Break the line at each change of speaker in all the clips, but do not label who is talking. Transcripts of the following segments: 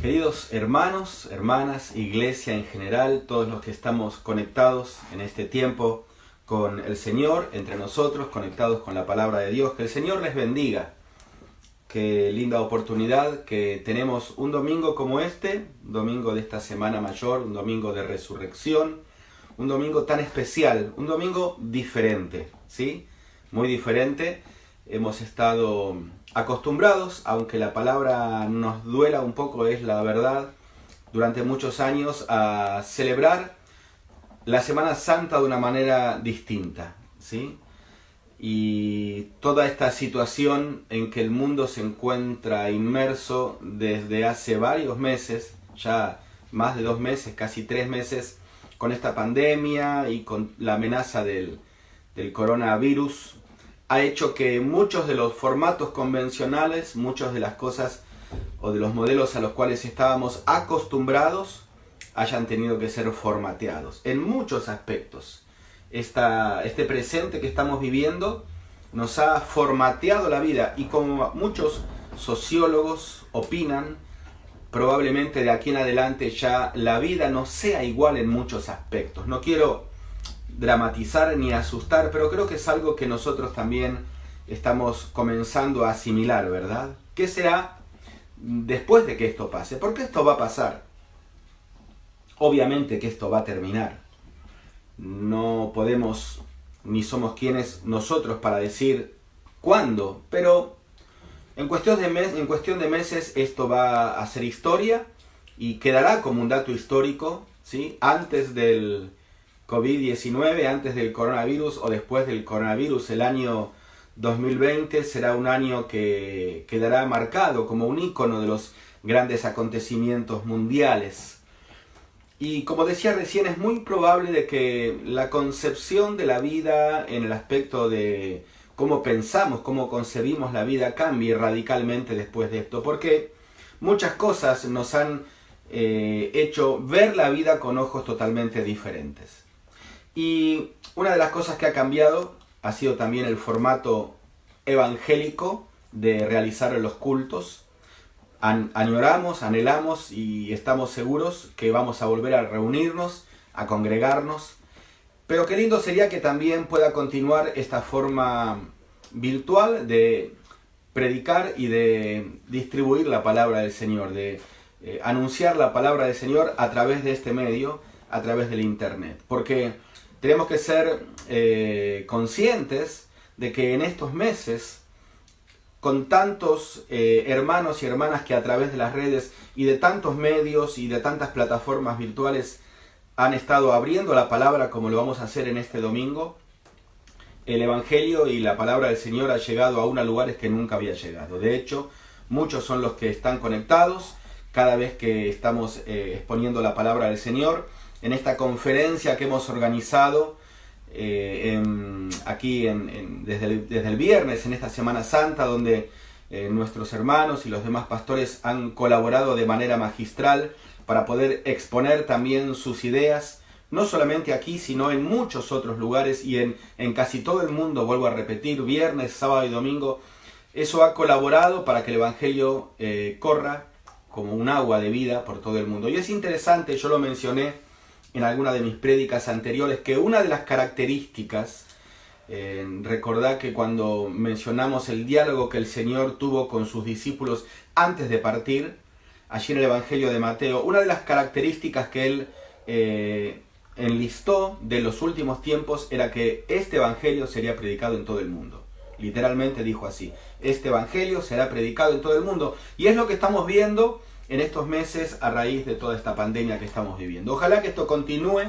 Queridos hermanos, hermanas, iglesia en general, todos los que estamos conectados en este tiempo con el Señor, entre nosotros, conectados con la palabra de Dios, que el Señor les bendiga. Qué linda oportunidad que tenemos un domingo como este, un domingo de esta Semana Mayor, un domingo de resurrección, un domingo tan especial, un domingo diferente, ¿sí? Muy diferente. Hemos estado acostumbrados, aunque la palabra nos duela un poco, es la verdad, durante muchos años a celebrar la Semana Santa de una manera distinta, ¿sí? Y toda esta situación en que el mundo se encuentra inmerso desde hace varios meses, ya más de 2 meses, casi 3 meses, con esta pandemia y con la amenaza del coronavirus, ha hecho que muchos de los formatos convencionales, muchas de las cosas o de los modelos a los cuales estábamos acostumbrados, hayan tenido que ser formateados en muchos aspectos. Este presente que estamos viviendo nos ha formateado la vida, y como muchos sociólogos opinan, probablemente de aquí en adelante ya la vida no sea igual en muchos aspectos. No quiero dramatizar ni asustar, pero creo que es algo que nosotros también estamos comenzando a asimilar, ¿verdad? ¿Qué será después de que esto pase? Porque esto va a pasar. Obviamente que esto va a terminar. No podemos, ni somos quienes nosotros para decir cuándo, pero en cuestión de meses esto va a ser historia y quedará como un dato histórico, ¿sí? Antes del COVID-19, antes del coronavirus o después del coronavirus, el año 2020 será un año que quedará marcado como un ícono de los grandes acontecimientos mundiales. Y como decía recién, es muy probable de que la concepción de la vida en el aspecto de cómo pensamos, cómo concebimos la vida cambie radicalmente después de esto, porque muchas cosas nos han hecho ver la vida con ojos totalmente diferentes. Y una de las cosas que ha cambiado ha sido también el formato evangélico de realizar los cultos. Añoramos, anhelamos y estamos seguros que vamos a volver a reunirnos, a congregarnos. Pero qué lindo sería que también pueda continuar esta forma virtual de predicar y de distribuir la palabra del Señor, de anunciar la palabra del Señor a través de este medio, a través del Internet. Porque tenemos que ser conscientes de que en estos meses, con tantos hermanos y hermanas que a través de las redes y de tantos medios y de tantas plataformas virtuales han estado abriendo la palabra como lo vamos a hacer en este domingo, el Evangelio y la palabra del Señor ha llegado aún a lugares que nunca había llegado. De hecho, muchos son los que están conectados cada vez que estamos exponiendo la palabra del Señor. En esta conferencia que hemos organizado aquí desde el viernes, en esta Semana Santa, donde nuestros hermanos y los demás pastores han colaborado de manera magistral para poder exponer también sus ideas, no solamente aquí, sino en muchos otros lugares y en casi todo el mundo, vuelvo a repetir, viernes, sábado y domingo. Eso ha colaborado para que el Evangelio corra como un agua de vida por todo el mundo. Y es interesante, yo lo mencioné en alguna de mis prédicas anteriores, que una de las características, recordad que cuando mencionamos el diálogo que el Señor tuvo con sus discípulos antes de partir, allí en el Evangelio de Mateo, una de las características que él enlistó de los últimos tiempos era que este Evangelio sería predicado en todo el mundo. Literalmente dijo así: este Evangelio será predicado en todo el mundo. Y es lo que estamos viendo en estos meses a raíz de toda esta pandemia que estamos viviendo. Ojalá que esto continúe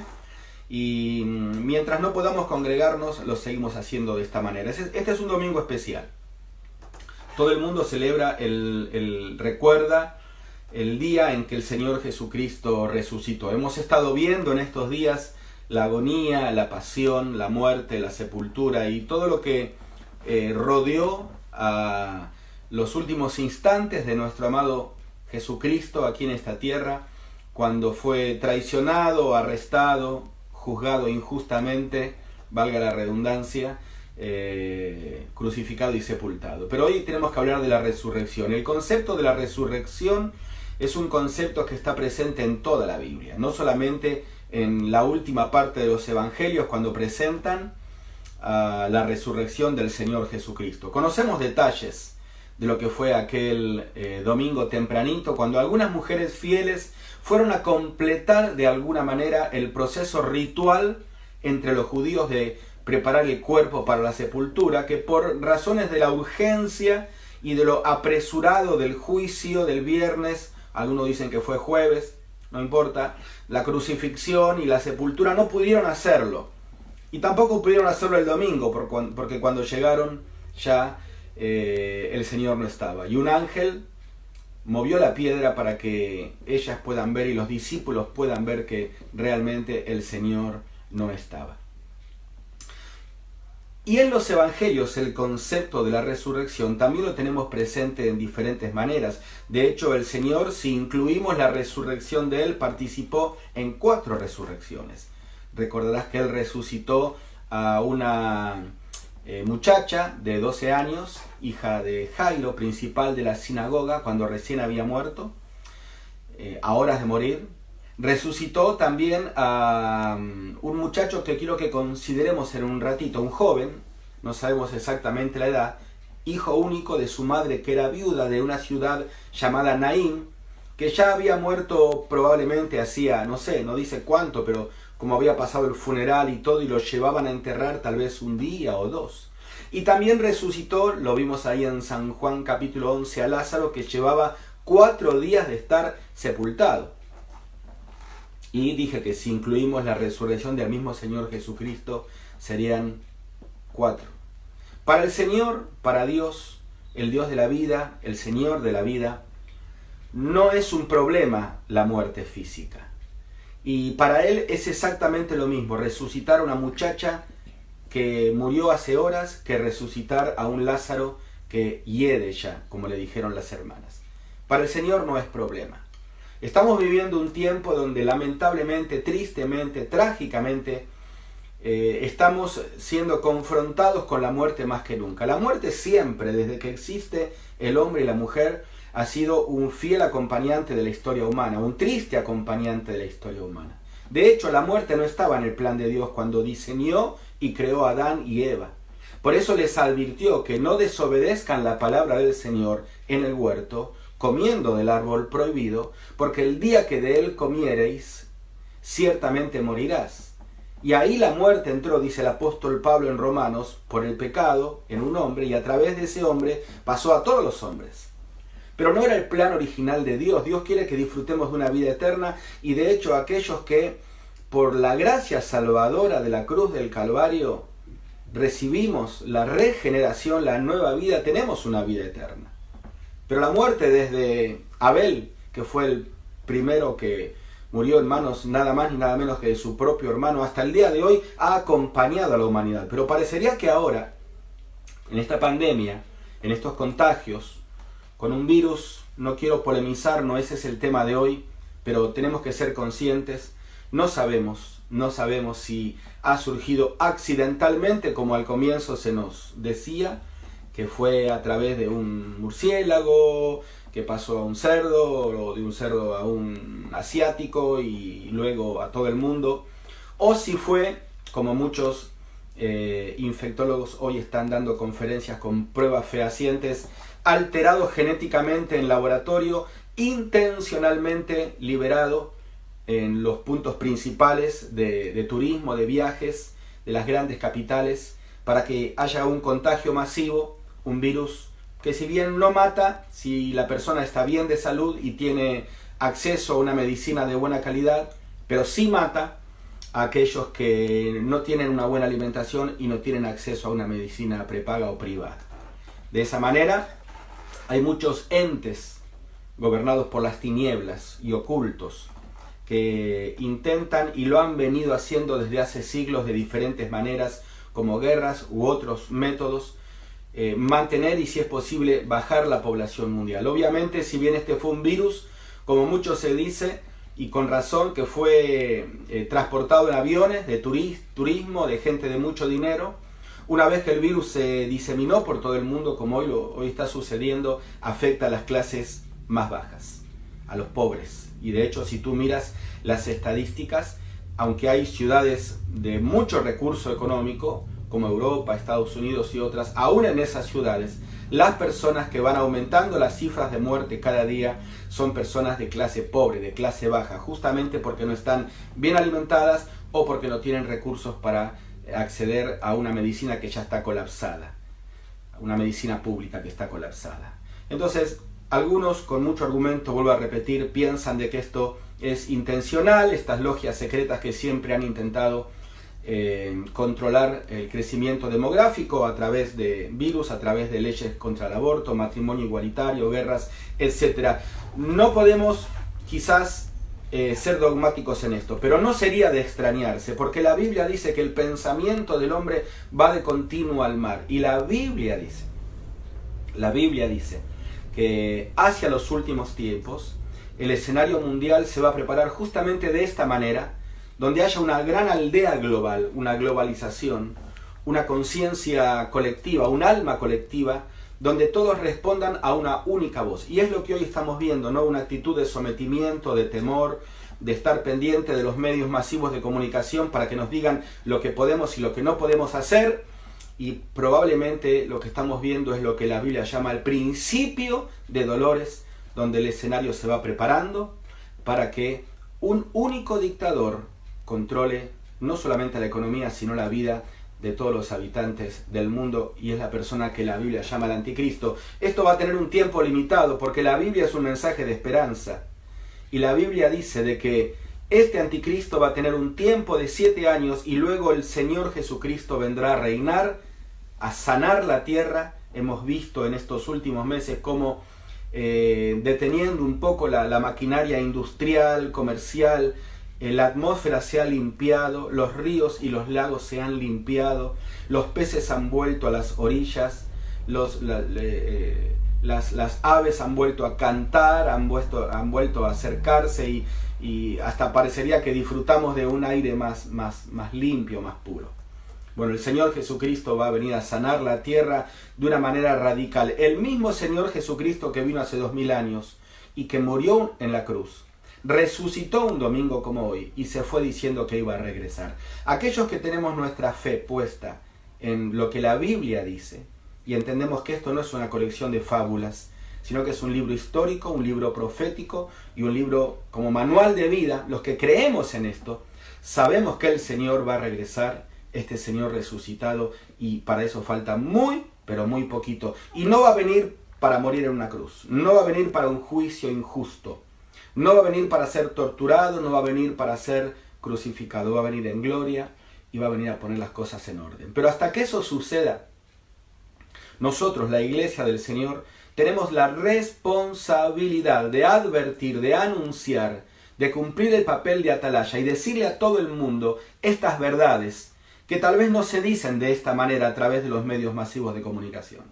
y mientras no podamos congregarnos, lo seguimos haciendo de esta manera. Este es un domingo especial. Todo el mundo celebra, recuerda el día en que el Señor Jesucristo resucitó. Hemos estado viendo en estos días la agonía, la pasión, la muerte, la sepultura y todo lo que rodeó a los últimos instantes de nuestro amado Jesucristo aquí en esta tierra, cuando fue traicionado, arrestado, juzgado injustamente, valga la redundancia, crucificado y sepultado. Pero hoy tenemos que hablar de la resurrección. El concepto de la resurrección es un concepto que está presente en toda la Biblia, no solamente en la última parte de los evangelios cuando presentan la resurrección del Señor Jesucristo. Conocemos detalles de lo que fue aquel domingo tempranito, cuando algunas mujeres fieles fueron a completar de alguna manera el proceso ritual entre los judíos de preparar el cuerpo para la sepultura, que por razones de la urgencia y de lo apresurado del juicio del viernes, algunos dicen que fue jueves, no importa, la crucifixión y la sepultura no pudieron hacerlo. Y tampoco pudieron hacerlo el domingo, porque cuando llegaron ya el Señor no estaba. Y un ángel movió la piedra para que ellas puedan ver y los discípulos puedan ver que realmente el Señor no estaba. Y en los evangelios el concepto de la resurrección también lo tenemos presente en diferentes maneras. De hecho, el Señor, si incluimos la resurrección de Él, participó en 4 resurrecciones. Recordarás que Él resucitó a una muchacha de 12 años, hija de Jairo, principal de la sinagoga, cuando recién había muerto, a horas de morir. Resucitó también a un muchacho que quiero que consideremos en un ratito, un joven, no sabemos exactamente la edad, hijo único de su madre que era viuda de una ciudad llamada Naín, que ya había muerto probablemente hacía, no sé, no dice cuánto, pero como había pasado el funeral y todo, y lo llevaban a enterrar tal vez un día o 2. Y también resucitó, lo vimos ahí en San Juan capítulo 11, a Lázaro, que llevaba 4 días de estar sepultado. Y dije que si incluimos la resurrección del mismo Señor Jesucristo, serían 4. Para el Señor, para Dios, el Dios de la vida, el Señor de la vida, no es un problema la muerte física. Y para Él es exactamente lo mismo resucitar a una muchacha que murió hace horas que resucitar a un Lázaro que hiede ya, como le dijeron las hermanas. Para el Señor no es problema. Estamos viviendo un tiempo donde lamentablemente, tristemente, trágicamente, estamos siendo confrontados con la muerte más que nunca. La muerte siempre, desde que existe el hombre y la mujer, ha sido un fiel acompañante de la historia humana, un triste acompañante de la historia humana. De hecho, la muerte no estaba en el plan de Dios cuando diseñó y creó a Adán y Eva. Por eso les advirtió que no desobedezcan la palabra del Señor en el huerto, comiendo del árbol prohibido, porque el día que de él comiereis, ciertamente morirás. Y ahí la muerte entró, dice el apóstol Pablo en Romanos, por el pecado en un hombre, y a través de ese hombre pasó a todos los hombres. Pero no era el plan original de Dios. Dios quiere que disfrutemos de una vida eterna, y de hecho aquellos que por la gracia salvadora de la cruz del Calvario recibimos la regeneración, la nueva vida, tenemos una vida eterna. Pero la muerte desde Abel, que fue el primero que murió en manos nada más ni nada menos que de su propio hermano, hasta el día de hoy ha acompañado a la humanidad. Pero parecería que ahora, en esta pandemia, en estos contagios, con un virus, no quiero polemizar, no ese es el tema de hoy, pero tenemos que ser conscientes, no sabemos si ha surgido accidentalmente, como al comienzo se nos decía, que fue a través de un murciélago, que pasó a un cerdo, o de un cerdo a un asiático y luego a todo el mundo, o si fue, como muchos infectólogos hoy están dando conferencias con pruebas fehacientes, alterado genéticamente en laboratorio, intencionalmente liberado en los puntos principales de turismo, de viajes, de las grandes capitales, para que haya un contagio masivo, un virus que si bien no mata, si la persona está bien de salud y tiene acceso a una medicina de buena calidad, pero sí mata a aquellos que no tienen una buena alimentación y no tienen acceso a una medicina prepaga o privada. De esa manera, hay muchos entes gobernados por las tinieblas y ocultos que intentan y lo han venido haciendo desde hace siglos de diferentes maneras, como guerras u otros métodos, mantener y si es posible bajar la población mundial. Obviamente, si bien este fue un virus, como mucho se dice, y con razón, que fue transportado en aviones de turismo, de gente de mucho dinero, una vez que el virus se diseminó por todo el mundo, como hoy está sucediendo, afecta a las clases más bajas. a los pobres. Y de hecho, si tú miras las estadísticas, aunque hay ciudades de mucho recurso económico, como Europa, Estados Unidos y otras, aún en esas ciudades, las personas que van aumentando las cifras de muerte cada día son personas de clase pobre, de clase baja, justamente porque no están bien alimentadas o porque no tienen recursos para acceder a una medicina que ya está colapsada, una medicina pública que está colapsada. Entonces, algunos con mucho argumento, vuelvo a repetir, piensan de que esto es intencional, estas logias secretas que siempre han intentado controlar el crecimiento demográfico a través de virus, a través de leyes contra el aborto, matrimonio igualitario, guerras, etc. No podemos quizás ser dogmáticos en esto, pero no sería de extrañarse, porque la Biblia dice que el pensamiento del hombre va de continuo al mar, y la Biblia dice que hacia los últimos tiempos el escenario mundial se va a preparar justamente de esta manera, donde haya una gran aldea global, una globalización, una conciencia colectiva, un alma colectiva, donde todos respondan a una única voz. Y es lo que hoy estamos viendo, ¿no? Una actitud de sometimiento, de temor, de estar pendiente de los medios masivos de comunicación para que nos digan lo que podemos y lo que no podemos hacer. Y probablemente lo que estamos viendo es lo que la Biblia llama el principio de dolores, donde el escenario se va preparando para que un único dictador controle no solamente la economía, sino la vida de todos los habitantes del mundo, y es la persona que la Biblia llama el anticristo. Esto va a tener un tiempo limitado, porque la Biblia es un mensaje de esperanza, y la Biblia dice de que este anticristo va a tener un tiempo de 7 años, y luego el Señor Jesucristo vendrá a reinar, a sanar la tierra. Hemos visto en estos últimos meses cómo deteniendo un poco la maquinaria industrial, comercial, la atmósfera se ha limpiado, los ríos y los lagos se han limpiado, los peces han vuelto a las orillas, las aves han vuelto a cantar, han vuelto a acercarse, y hasta parecería que disfrutamos de un aire más limpio, más puro. Bueno, el Señor Jesucristo va a venir a sanar la tierra de una manera radical. El mismo Señor Jesucristo que vino hace 2000 años y que murió en la cruz, resucitó un domingo como hoy y se fue diciendo que iba a regresar. Aquellos que tenemos nuestra fe puesta en lo que la Biblia dice y entendemos que esto no es una colección de fábulas, sino que es un libro histórico, un libro profético y un libro como manual de vida, los que creemos en esto, sabemos que el Señor va a regresar, este Señor resucitado, y para eso falta muy, pero muy poquito. Y no va a venir para morir en una cruz, no va a venir para un juicio injusto, no va a venir para ser torturado, no va a venir para ser crucificado, va a venir en gloria y va a venir a poner las cosas en orden. Pero hasta que eso suceda, nosotros, la Iglesia del Señor, tenemos la responsabilidad de advertir, de anunciar, de cumplir el papel de atalaya y decirle a todo el mundo estas verdades que tal vez no se dicen de esta manera a través de los medios masivos de comunicación.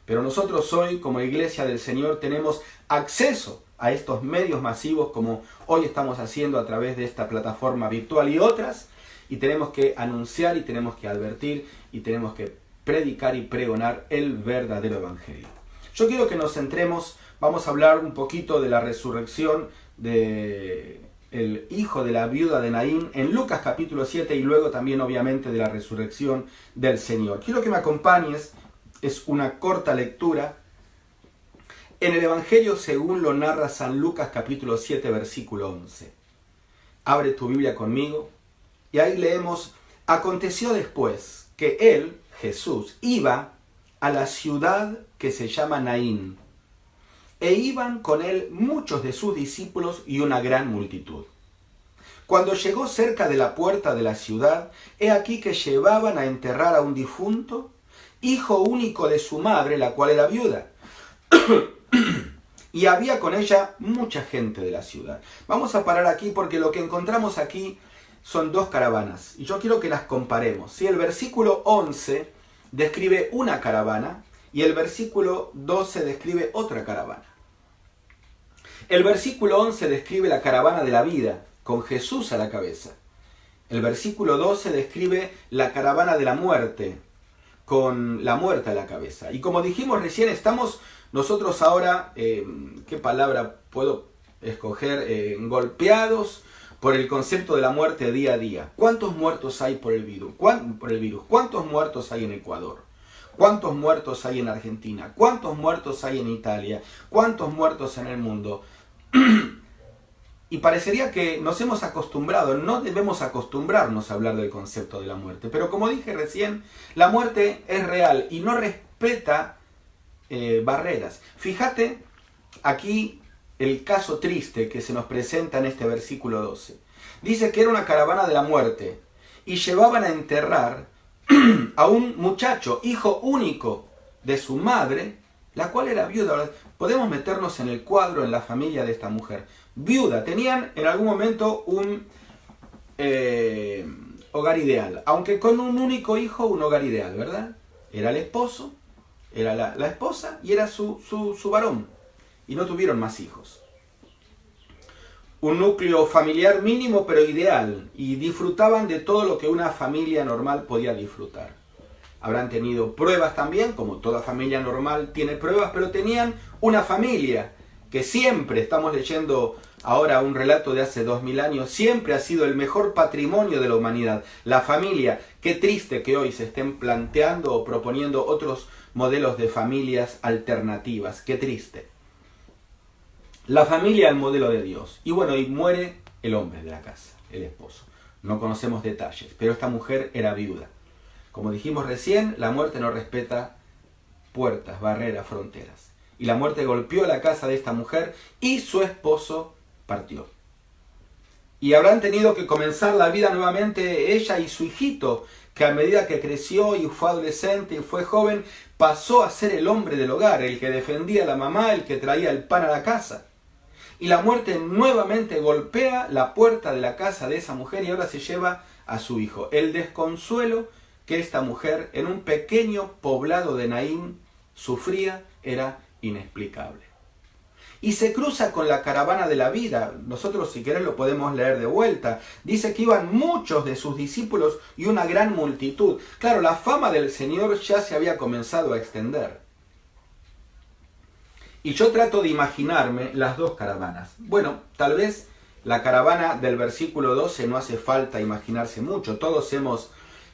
Pero nosotros hoy, como Iglesia del Señor, tenemos acceso a estos medios masivos, como hoy estamos haciendo a través de esta plataforma virtual y otras, y tenemos que anunciar y tenemos que advertir y tenemos que predicar y pregonar el verdadero evangelio. Yo quiero que nos centremos, vamos a hablar un poquito de la resurrección de el hijo de la viuda de Naín en Lucas capítulo 7 y luego también obviamente de la resurrección del Señor. Quiero que me acompañes, es una corta lectura, en el Evangelio según lo narra San Lucas capítulo 7 versículo 11. Abre tu Biblia conmigo y ahí leemos: aconteció después que él, Jesús, iba a la ciudad que se llama Naín, e iban con él muchos de sus discípulos y una gran multitud. Cuando llegó cerca de la puerta de la ciudad, he aquí que llevaban a enterrar a un difunto, hijo único de su madre, la cual era viuda. Y había con ella mucha gente de la ciudad. Vamos a parar aquí porque lo que encontramos aquí son dos caravanas. Y yo quiero que las comparemos. ¿Sí? El versículo 11 describe una caravana y el versículo 12 describe otra caravana. El versículo 11 describe la caravana de la vida, con Jesús a la cabeza. El versículo 12 describe la caravana de la muerte, con la muerte a la cabeza. Y como dijimos recién, estamos nosotros ahora, ¿qué palabra puedo golpeados por el concepto de la muerte día a día. ¿Cuántos muertos hay por el virus? ¿Cuántos muertos hay en Ecuador? ¿Cuántos muertos hay en Argentina? ¿Cuántos muertos hay en Italia? ¿Cuántos muertos en el mundo? Y parecería que nos hemos acostumbrado, no debemos acostumbrarnos a hablar del concepto de la muerte. Pero como dije recién, la muerte es real y no respeta barreras. Fíjate aquí el caso triste que se nos presenta en este versículo 12. Dice que era una caravana de la muerte y llevaban a enterrar a un muchacho, hijo único de su madre, la cual era viuda. Podemos meternos en el cuadro, en la familia de esta mujer. Viuda, tenían en algún momento un hogar ideal, aunque con un único hijo, un hogar ideal, ¿verdad? Era el esposo, era la esposa y era su varón, y no tuvieron más hijos. Un núcleo familiar mínimo pero ideal, y disfrutaban de todo lo que una familia normal podía disfrutar. Habrán tenido pruebas también, como toda familia normal tiene pruebas, pero tenían una familia que siempre, estamos leyendo ahora un relato de hace 2000 años, siempre ha sido el mejor patrimonio de la humanidad. La familia, qué triste que hoy se estén planteando o proponiendo otros modelos de familias alternativas, qué triste. La familia, el modelo de Dios. Y bueno, y muere el hombre de la casa, el esposo. No conocemos detalles, pero esta mujer era viuda. Como dijimos recién, la muerte no respeta puertas, barreras, fronteras. Y la muerte golpeó la casa de esta mujer y su esposo partió. Y habrán tenido que comenzar la vida nuevamente ella y su hijito, que a medida que creció y fue adolescente y fue joven, pasó a ser el hombre del hogar, el que defendía a la mamá, el que traía el pan a la casa. Y la muerte nuevamente golpea la puerta de la casa de esa mujer y ahora se lleva a su hijo. El desconsuelo que esta mujer en un pequeño poblado de Naín sufría era inexplicable. Y se cruza con la caravana de la vida. Nosotros, si querés, lo podemos leer de vuelta. Dice que iban muchos de sus discípulos y una gran multitud. Claro, la fama del Señor ya se había comenzado a extender. Y yo trato de imaginarme las dos caravanas. Bueno, tal vez la caravana del versículo 12 no hace falta imaginarse mucho. Todos hemos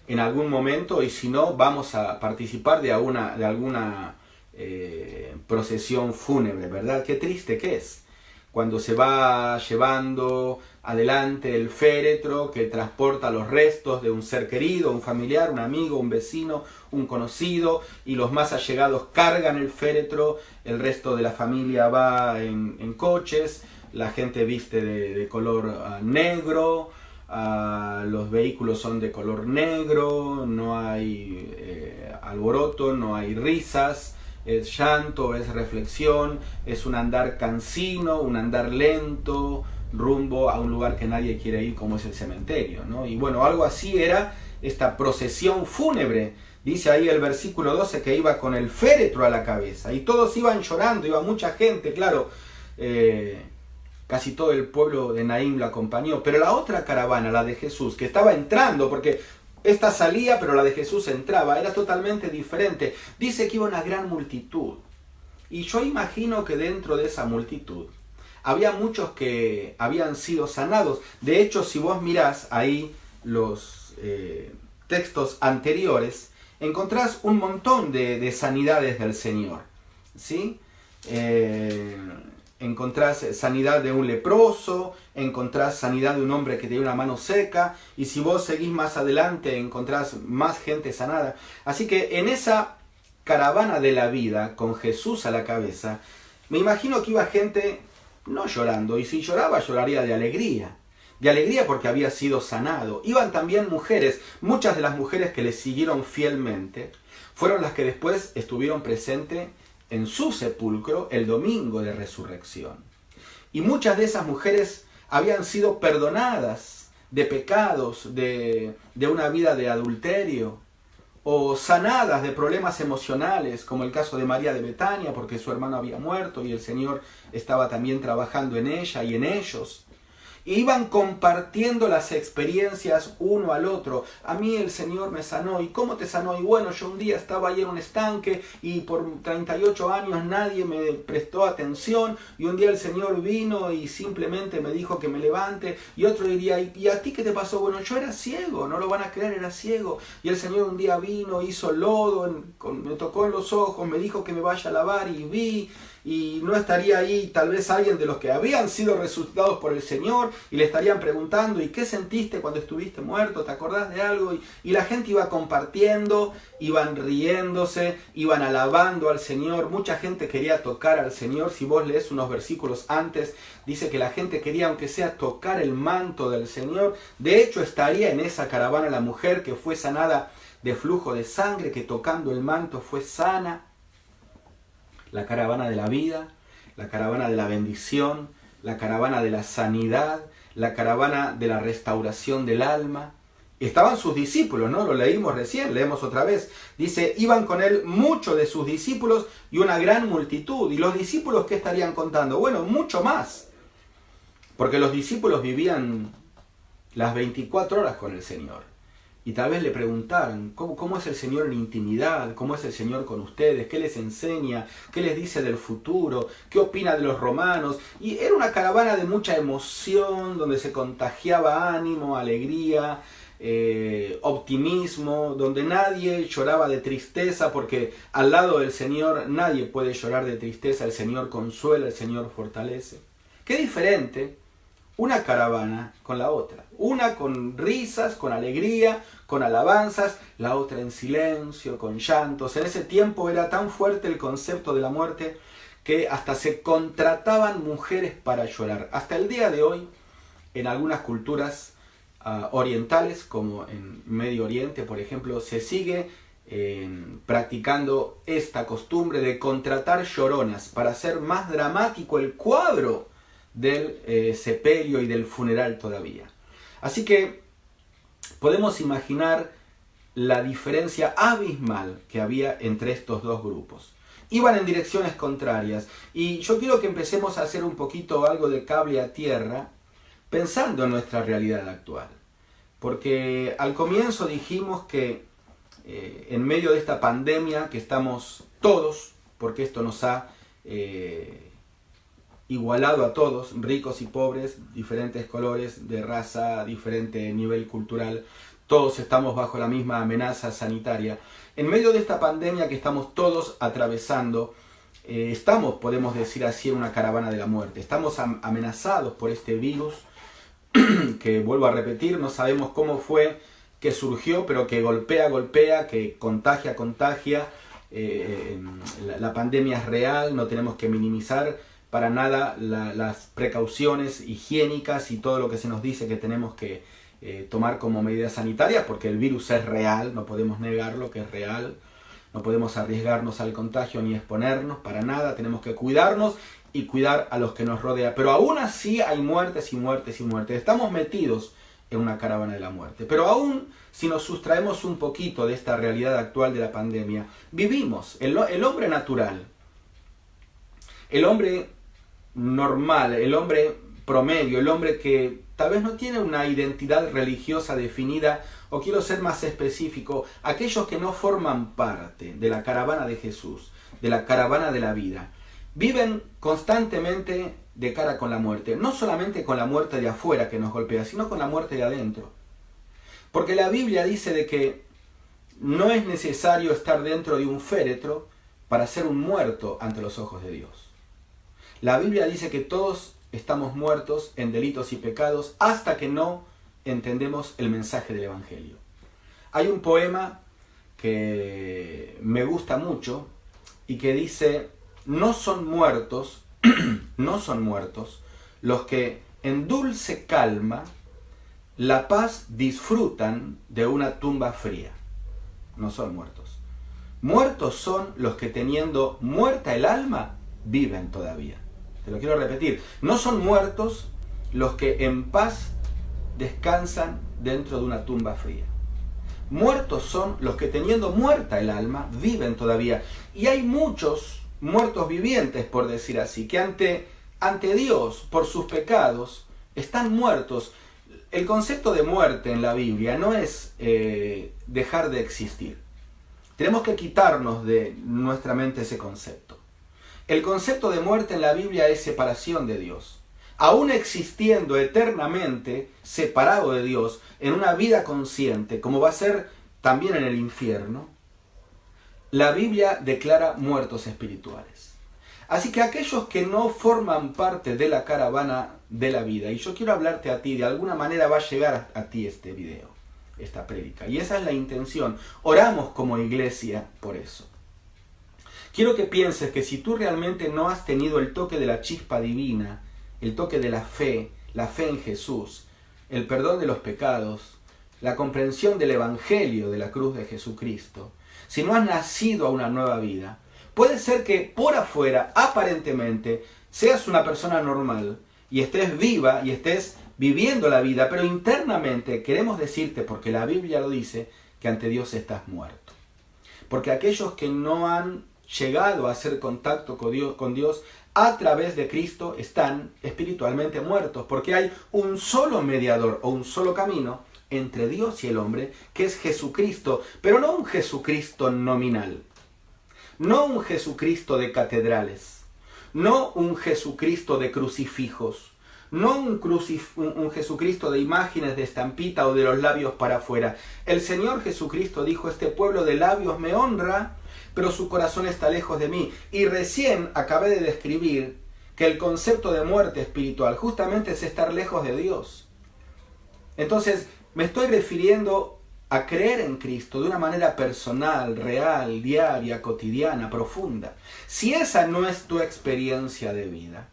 en algún momento, y si no, vamos a participar de alguna procesión fúnebre, ¿verdad? Qué triste que es cuando se va llevando adelante el féretro que transporta los restos de un ser querido, un familiar, un amigo, un vecino, un conocido, y los más allegados cargan el féretro, el resto de la familia va en coches, la gente viste de color negro, los vehículos son de color negro, no hay alboroto, no hay risas, es llanto, es reflexión, es un andar cansino, un andar lento, rumbo a un lugar que nadie quiere ir, como es el cementerio, ¿no? Y bueno, algo así era esta procesión fúnebre. Dice ahí el versículo 12 que iba con el féretro a la cabeza, y todos iban llorando, iba mucha gente, claro, casi todo el pueblo de Naín lo acompañó, pero la otra caravana, la de Jesús, que estaba entrando, porque esta salía, pero la de Jesús entraba, era totalmente diferente. Dice que iba una gran multitud. Y yo imagino que dentro de esa multitud había muchos que habían sido sanados. De hecho, si vos mirás ahí los textos anteriores, encontrás un montón de sanidades del Señor, ¿sí? Encontrás sanidad de un leproso, encontrás sanidad de un hombre que tenía una mano seca, y si vos seguís más adelante encontrás más gente sanada. Así que en esa caravana de la vida, con Jesús a la cabeza, me imagino que iba gente no llorando, y si lloraba, lloraría de alegría porque había sido sanado. Iban también mujeres, muchas de las mujeres que le siguieron fielmente, fueron las que después estuvieron presentes en su sepulcro el domingo de resurrección. Y muchas de esas mujeres habían sido perdonadas de pecados, de una vida de adulterio, o sanadas de problemas emocionales, como el caso de María de Betania, porque su hermano había muerto y el Señor estaba también trabajando en ella y en ellos. Y iban compartiendo las experiencias uno al otro. A mí el Señor me sanó. ¿Y cómo te sanó? Y bueno, yo un día estaba ahí en un estanque y por 38 años nadie me prestó atención. Y un día el Señor vino y simplemente me dijo que me levante. Y otro diría, ¿y a ti qué te pasó? Bueno, yo era ciego, no lo van a creer, era ciego. Y el Señor un día vino, hizo lodo, me tocó en los ojos, me dijo que me vaya a lavar y vi. Y no estaría ahí tal vez alguien de los que habían sido resucitados por el Señor y le estarían preguntando, ¿y qué sentiste cuando estuviste muerto? ¿Te acordás de algo? Y la gente iba compartiendo, iban riéndose, iban alabando al Señor. Mucha gente quería tocar al Señor. Si vos lees unos versículos antes, dice que la gente quería, aunque sea, tocar el manto del Señor. De hecho, estaría en esa caravana la mujer que fue sanada de flujo de sangre, que tocando el manto fue sana. La caravana de la vida, la caravana de la bendición, la caravana de la sanidad, la caravana de la restauración del alma. Estaban sus discípulos, ¿no? Lo leímos recién, leemos otra vez. Dice, iban con él muchos de sus discípulos y una gran multitud. ¿Y los discípulos qué estarían contando? Bueno, mucho más. Porque los discípulos vivían las 24 horas con el Señor. Y tal vez le preguntaron, ¿cómo es el Señor en intimidad? ¿Cómo es el Señor con ustedes? ¿Qué les enseña? ¿Qué les dice del futuro? ¿Qué opina de los romanos? Y era una caravana de mucha emoción, donde se contagiaba ánimo, alegría, optimismo, donde nadie lloraba de tristeza, porque al lado del Señor nadie puede llorar de tristeza. El Señor consuela, el Señor fortalece. Qué diferente una caravana con la otra. Una con risas, con alegría, con alabanzas, la otra en silencio, con llantos. En ese tiempo era tan fuerte el concepto de la muerte que hasta se contrataban mujeres para llorar. Hasta el día de hoy, en algunas culturas orientales, como en Medio Oriente, por ejemplo, se sigue practicando esta costumbre de contratar lloronas para hacer más dramático el cuadro del sepelio y del funeral todavía. Así que podemos imaginar la diferencia abismal que había entre estos dos grupos. Iban en direcciones contrarias y yo quiero que empecemos a hacer un poquito algo de cable a tierra pensando en nuestra realidad actual. Porque al comienzo dijimos que en medio de esta pandemia que estamos todos, porque esto nos ha igualado a todos, ricos y pobres, diferentes colores de raza, diferente nivel cultural, todos estamos bajo la misma amenaza sanitaria. En medio de esta pandemia que estamos todos atravesando, estamos, podemos decir así, en una caravana de la muerte. Estamos amenazados por este virus que, vuelvo a repetir, no sabemos cómo fue que surgió, pero que golpea, que contagia. La pandemia es real, no tenemos que minimizar para nada las precauciones higiénicas y todo lo que se nos dice que tenemos que tomar como medidas sanitarias, porque el virus es real, no podemos negarlo que es real, no podemos arriesgarnos al contagio ni exponernos para nada, tenemos que cuidarnos y cuidar a los que nos rodean, pero aún así hay muertes y muertes y muertes. Estamos metidos en una caravana de la muerte, pero aún si nos sustraemos un poquito de esta realidad actual de la pandemia, vivimos, el hombre natural, el hombre normal, el hombre promedio, el hombre que tal vez no tiene una identidad religiosa definida, o quiero ser más específico, aquellos que no forman parte de la caravana de Jesús, de la caravana de la vida, viven constantemente de cara con la muerte, no solamente con la muerte de afuera que nos golpea, sino con la muerte de adentro. Porque la Biblia dice de que no es necesario estar dentro de un féretro para ser un muerto ante los ojos de Dios. La Biblia dice que todos estamos muertos en delitos y pecados hasta que no entendemos el mensaje del Evangelio. Hay un poema que me gusta mucho y que dice: no son muertos, no son muertos los que en dulce calma la paz disfrutan de una tumba fría. No son muertos. Muertos son los que, teniendo muerta el alma, viven todavía. Te lo quiero repetir. No son muertos los que en paz descansan dentro de una tumba fría. Muertos son los que, teniendo muerta el alma, viven todavía. Y hay muchos muertos vivientes, por decir así, que ante Dios, por sus pecados, están muertos. El concepto de muerte en la Biblia no es dejar de existir. Tenemos que quitarnos de nuestra mente ese concepto. El concepto de muerte en la Biblia es separación de Dios. Aún existiendo eternamente separado de Dios en una vida consciente, como va a ser también en el infierno, la Biblia declara muertos espirituales. Así que aquellos que no forman parte de la caravana de la vida, y yo quiero hablarte a ti, de alguna manera va a llegar a ti este video, esta prédica, y esa es la intención. Oramos como iglesia por eso. Quiero que pienses que si tú realmente no has tenido el toque de la chispa divina, el toque de la fe en Jesús, el perdón de los pecados, la comprensión del Evangelio de la cruz de Jesucristo, si no has nacido a una nueva vida, puede ser que por afuera, aparentemente, seas una persona normal y estés viva y estés viviendo la vida, pero internamente queremos decirte, porque la Biblia lo dice, que ante Dios estás muerto. Porque aquellos que no han llegado a hacer contacto con Dios a través de Cristo están espiritualmente muertos, porque hay un solo mediador o un solo camino entre Dios y el hombre, que es Jesucristo, pero no un Jesucristo nominal, no un Jesucristo de catedrales, no un Jesucristo de crucifijos, no un Jesucristo de imágenes de estampita o de los labios para afuera. El Señor Jesucristo dijo: este pueblo de labios me honra, pero su corazón está lejos de mí. Y recién acabé de describir que el concepto de muerte espiritual justamente es estar lejos de Dios. Entonces, me estoy refiriendo a creer en Cristo de una manera personal, real, diaria, cotidiana, profunda. Si esa no es tu experiencia de vida,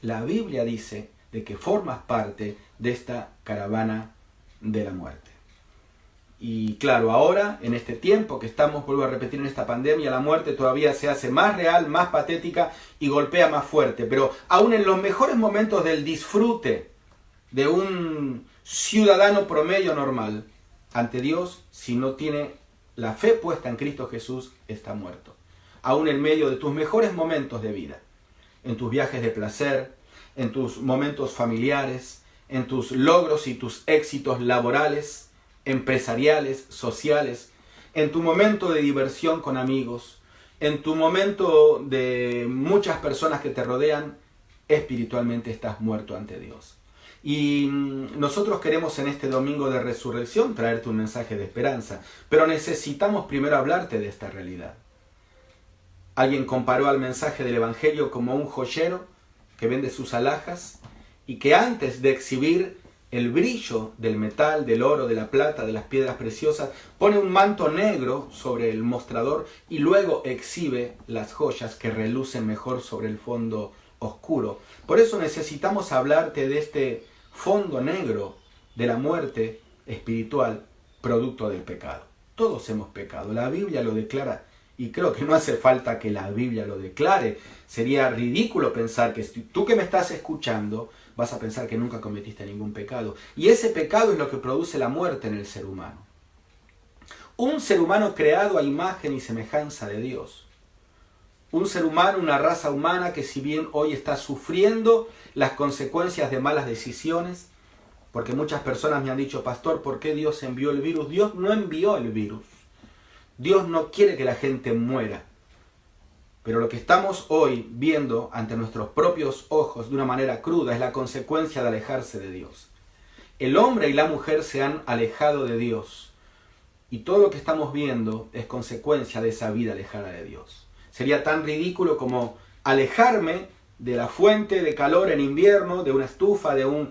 la Biblia dice de que formas parte de esta caravana de la muerte. Y claro, ahora, en este tiempo que estamos, vuelvo a repetir, en esta pandemia, la muerte todavía se hace más real, más patética y golpea más fuerte. Pero aún en los mejores momentos del disfrute de un ciudadano promedio normal, ante Dios, si no tiene la fe puesta en Cristo Jesús, está muerto. Aún en medio de tus mejores momentos de vida, en tus viajes de placer, en tus momentos familiares, en tus logros y tus éxitos laborales, empresariales, sociales, en tu momento de diversión con amigos, en tu momento de muchas personas que te rodean, espiritualmente estás muerto ante Dios. Y nosotros queremos en este domingo de resurrección traerte un mensaje de esperanza, pero necesitamos primero hablarte de esta realidad. Alguien comparó al mensaje del Evangelio como un joyero que vende sus alhajas y que antes de exhibir el brillo del metal, del oro, de la plata, de las piedras preciosas, pone un manto negro sobre el mostrador y luego exhibe las joyas que relucen mejor sobre el fondo oscuro. Por eso necesitamos hablarte de este fondo negro de la muerte espiritual producto del pecado. Todos hemos pecado, la Biblia lo declara y creo que no hace falta que la Biblia lo declare. Sería ridículo pensar que tú que me estás escuchando vas a pensar que nunca cometiste ningún pecado. Y ese pecado es lo que produce la muerte en el ser humano. Un ser humano creado a imagen y semejanza de Dios. Un ser humano, una raza humana que si bien hoy está sufriendo las consecuencias de malas decisiones, porque muchas personas me han dicho: pastor, ¿por qué Dios envió el virus? Dios no envió el virus. Dios no quiere que la gente muera. Pero lo que estamos hoy viendo ante nuestros propios ojos de una manera cruda es la consecuencia de alejarse de Dios. El hombre y la mujer se han alejado de Dios. Y todo lo que estamos viendo es consecuencia de esa vida alejada de Dios. Sería tan ridículo como alejarme de la fuente de calor en invierno, de una estufa, de un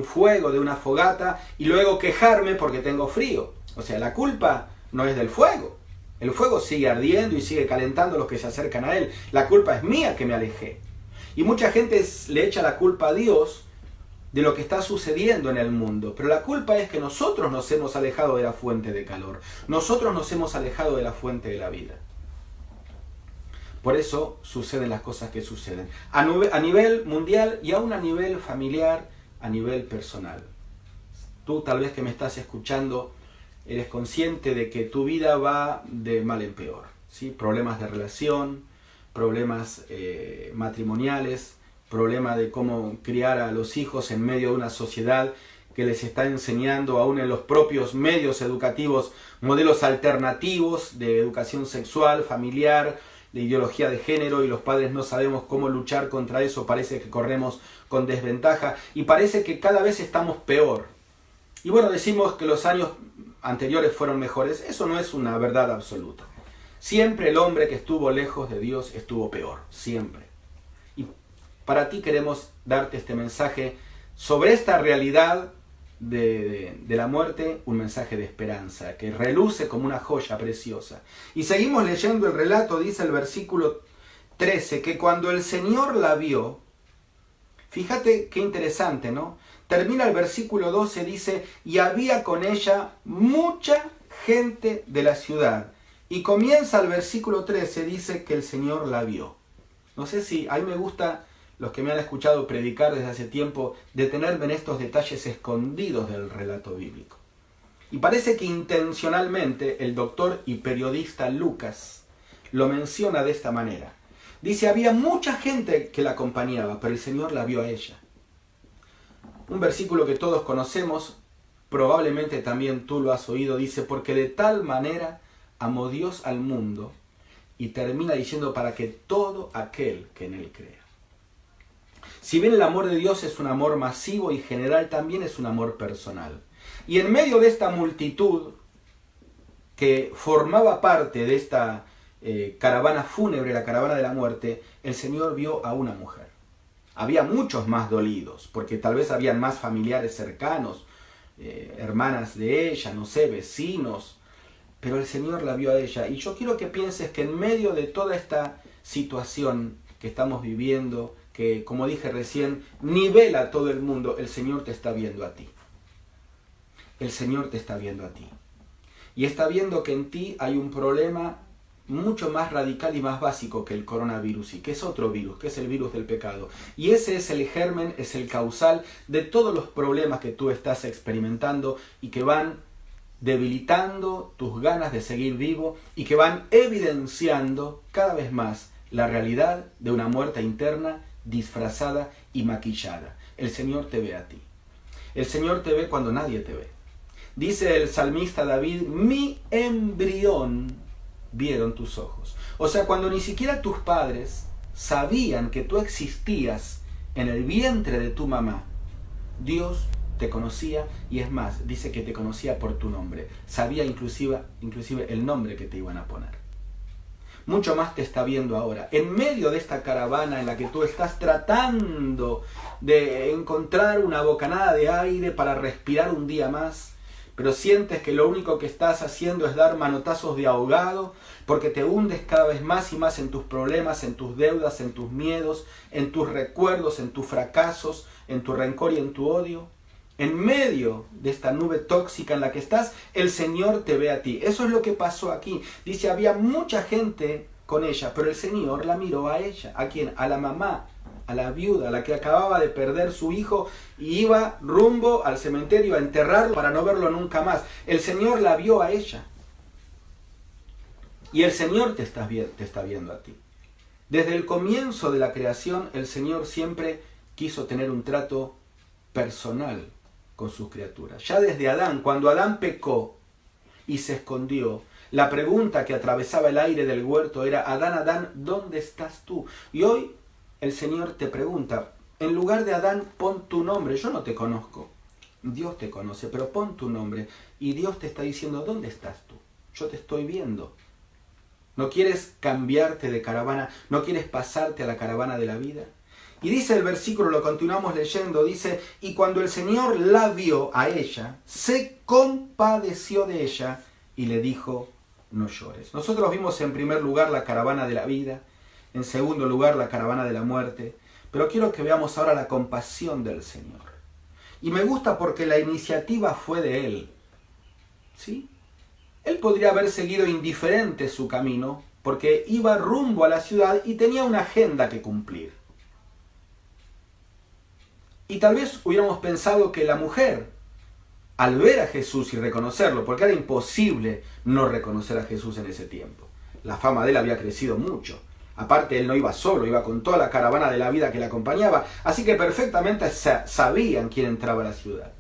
fuego, de una fogata, y luego quejarme porque tengo frío. O sea, la culpa no es del fuego. El fuego sigue ardiendo y sigue calentando a los que se acercan a él. La culpa es mía que me alejé. Y mucha gente le echa la culpa a Dios de lo que está sucediendo en el mundo. Pero la culpa es que nosotros nos hemos alejado de la fuente de calor. Nosotros nos hemos alejado de la fuente de la vida. Por eso suceden las cosas que suceden. A nivel mundial y aún a nivel familiar, a nivel personal. Tú tal vez que me estás escuchando eres consciente de que tu vida va de mal en peor, ¿sí? Problemas de relación, problemas matrimoniales, problema de cómo criar a los hijos en medio de una sociedad que les está enseñando aún en los propios medios educativos modelos alternativos de educación sexual, familiar, de ideología de género, y los padres no sabemos cómo luchar contra eso. Parece que corremos con desventaja y parece que cada vez estamos peor. Y bueno, decimos que los años anteriores fueron mejores. Eso no es una verdad absoluta. Siempre el hombre que estuvo lejos de Dios estuvo peor, siempre. Y para ti queremos darte este mensaje sobre esta realidad de la muerte, un mensaje de esperanza que reluce como una joya preciosa. Y seguimos leyendo el relato. Dice el versículo 13 que cuando el Señor la vio, fíjate qué interesante, ¿no? Termina el versículo 12, dice, y había con ella mucha gente de la ciudad. Y comienza el versículo 13, dice que el Señor la vio. No sé si, a mí me gusta, los que me han escuchado predicar desde hace tiempo, detenerme en estos detalles escondidos del relato bíblico. Y parece que intencionalmente el doctor y periodista Lucas lo menciona de esta manera. Dice, había mucha gente que la acompañaba, pero el Señor la vio a ella. Un versículo que todos conocemos, probablemente también tú lo has oído, dice, porque de tal manera amó Dios al mundo, y termina diciendo, para que todo aquel que en él crea. Si bien el amor de Dios es un amor masivo y general, también es un amor personal. Y en medio de esta multitud que formaba parte de esta caravana fúnebre, la caravana de la muerte, el Señor vio a una mujer. Había muchos más dolidos, porque tal vez habían más familiares cercanos, hermanas de ella, no sé, vecinos, pero el Señor la vio a ella. Y yo quiero que pienses que en medio de toda esta situación que estamos viviendo, que como dije recién, nivela a todo el mundo, el Señor te está viendo a ti. El Señor te está viendo a ti. Y está viendo que en ti hay un problema mucho más radical y más básico que el coronavirus, y que es otro virus, que es el virus del pecado. Y ese es el germen, es el causal de todos los problemas que tú estás experimentando y que van debilitando tus ganas de seguir vivo y que van evidenciando cada vez más la realidad de una muerte interna disfrazada y maquillada. El Señor te ve a ti. El Señor te ve cuando nadie te ve. Dice el salmista David, mi embrión vieron tus ojos. O sea, cuando ni siquiera tus padres sabían que tú existías en el vientre de tu mamá, Dios te conocía, y es más, dice que te conocía por tu nombre. Sabía inclusive el nombre que te iban a poner. Mucho más te está viendo ahora. En medio de esta caravana en la que tú estás tratando de encontrar una bocanada de aire para respirar un día más, pero sientes que lo único que estás haciendo es dar manotazos de ahogado, porque te hundes cada vez más y más en tus problemas, en tus deudas, en tus miedos, en tus recuerdos, en tus fracasos, en tu rencor y en tu odio. En medio de esta nube tóxica en la que estás, el Señor te ve a ti. Eso es lo que pasó aquí. Dice, había mucha gente con ella, pero el Señor la miró a ella. ¿A quién? A la mamá, a la viuda, a la que acababa de perder su hijo y iba rumbo al cementerio a enterrarlo para no verlo nunca más. El Señor la vio a ella. Y el Señor te está viendo a ti. Desde el comienzo de la creación, el Señor siempre quiso tener un trato personal con sus criaturas. Ya desde Adán, cuando Adán pecó y se escondió, la pregunta que atravesaba el aire del huerto era, Adán, Adán, ¿dónde estás tú? Y hoy el Señor te pregunta, en lugar de Adán, pon tu nombre. Yo no te conozco, Dios te conoce, pero pon tu nombre. Y Dios te está diciendo, ¿dónde estás tú? Yo te estoy viendo. ¿No quieres cambiarte de caravana? ¿No quieres pasarte a la caravana de la vida? Y dice el versículo, lo continuamos leyendo, dice, y cuando el Señor la vio a ella, se compadeció de ella y le dijo, no llores. Nosotros vimos en primer lugar la caravana de la vida, en segundo lugar la caravana de la muerte, pero quiero que veamos ahora la compasión del Señor. Y me gusta porque la iniciativa fue de Él. ¿Sí? Él podría haber seguido indiferente su camino, porque iba rumbo a la ciudad y tenía una agenda que cumplir. Y tal vez hubiéramos pensado que la mujer, al ver a Jesús y reconocerlo, porque era imposible no reconocer a Jesús en ese tiempo. La fama de él había crecido mucho. Aparte, él no iba solo, iba con toda la caravana de la vida que le acompañaba, así que perfectamente sabían quién entraba a la ciudad.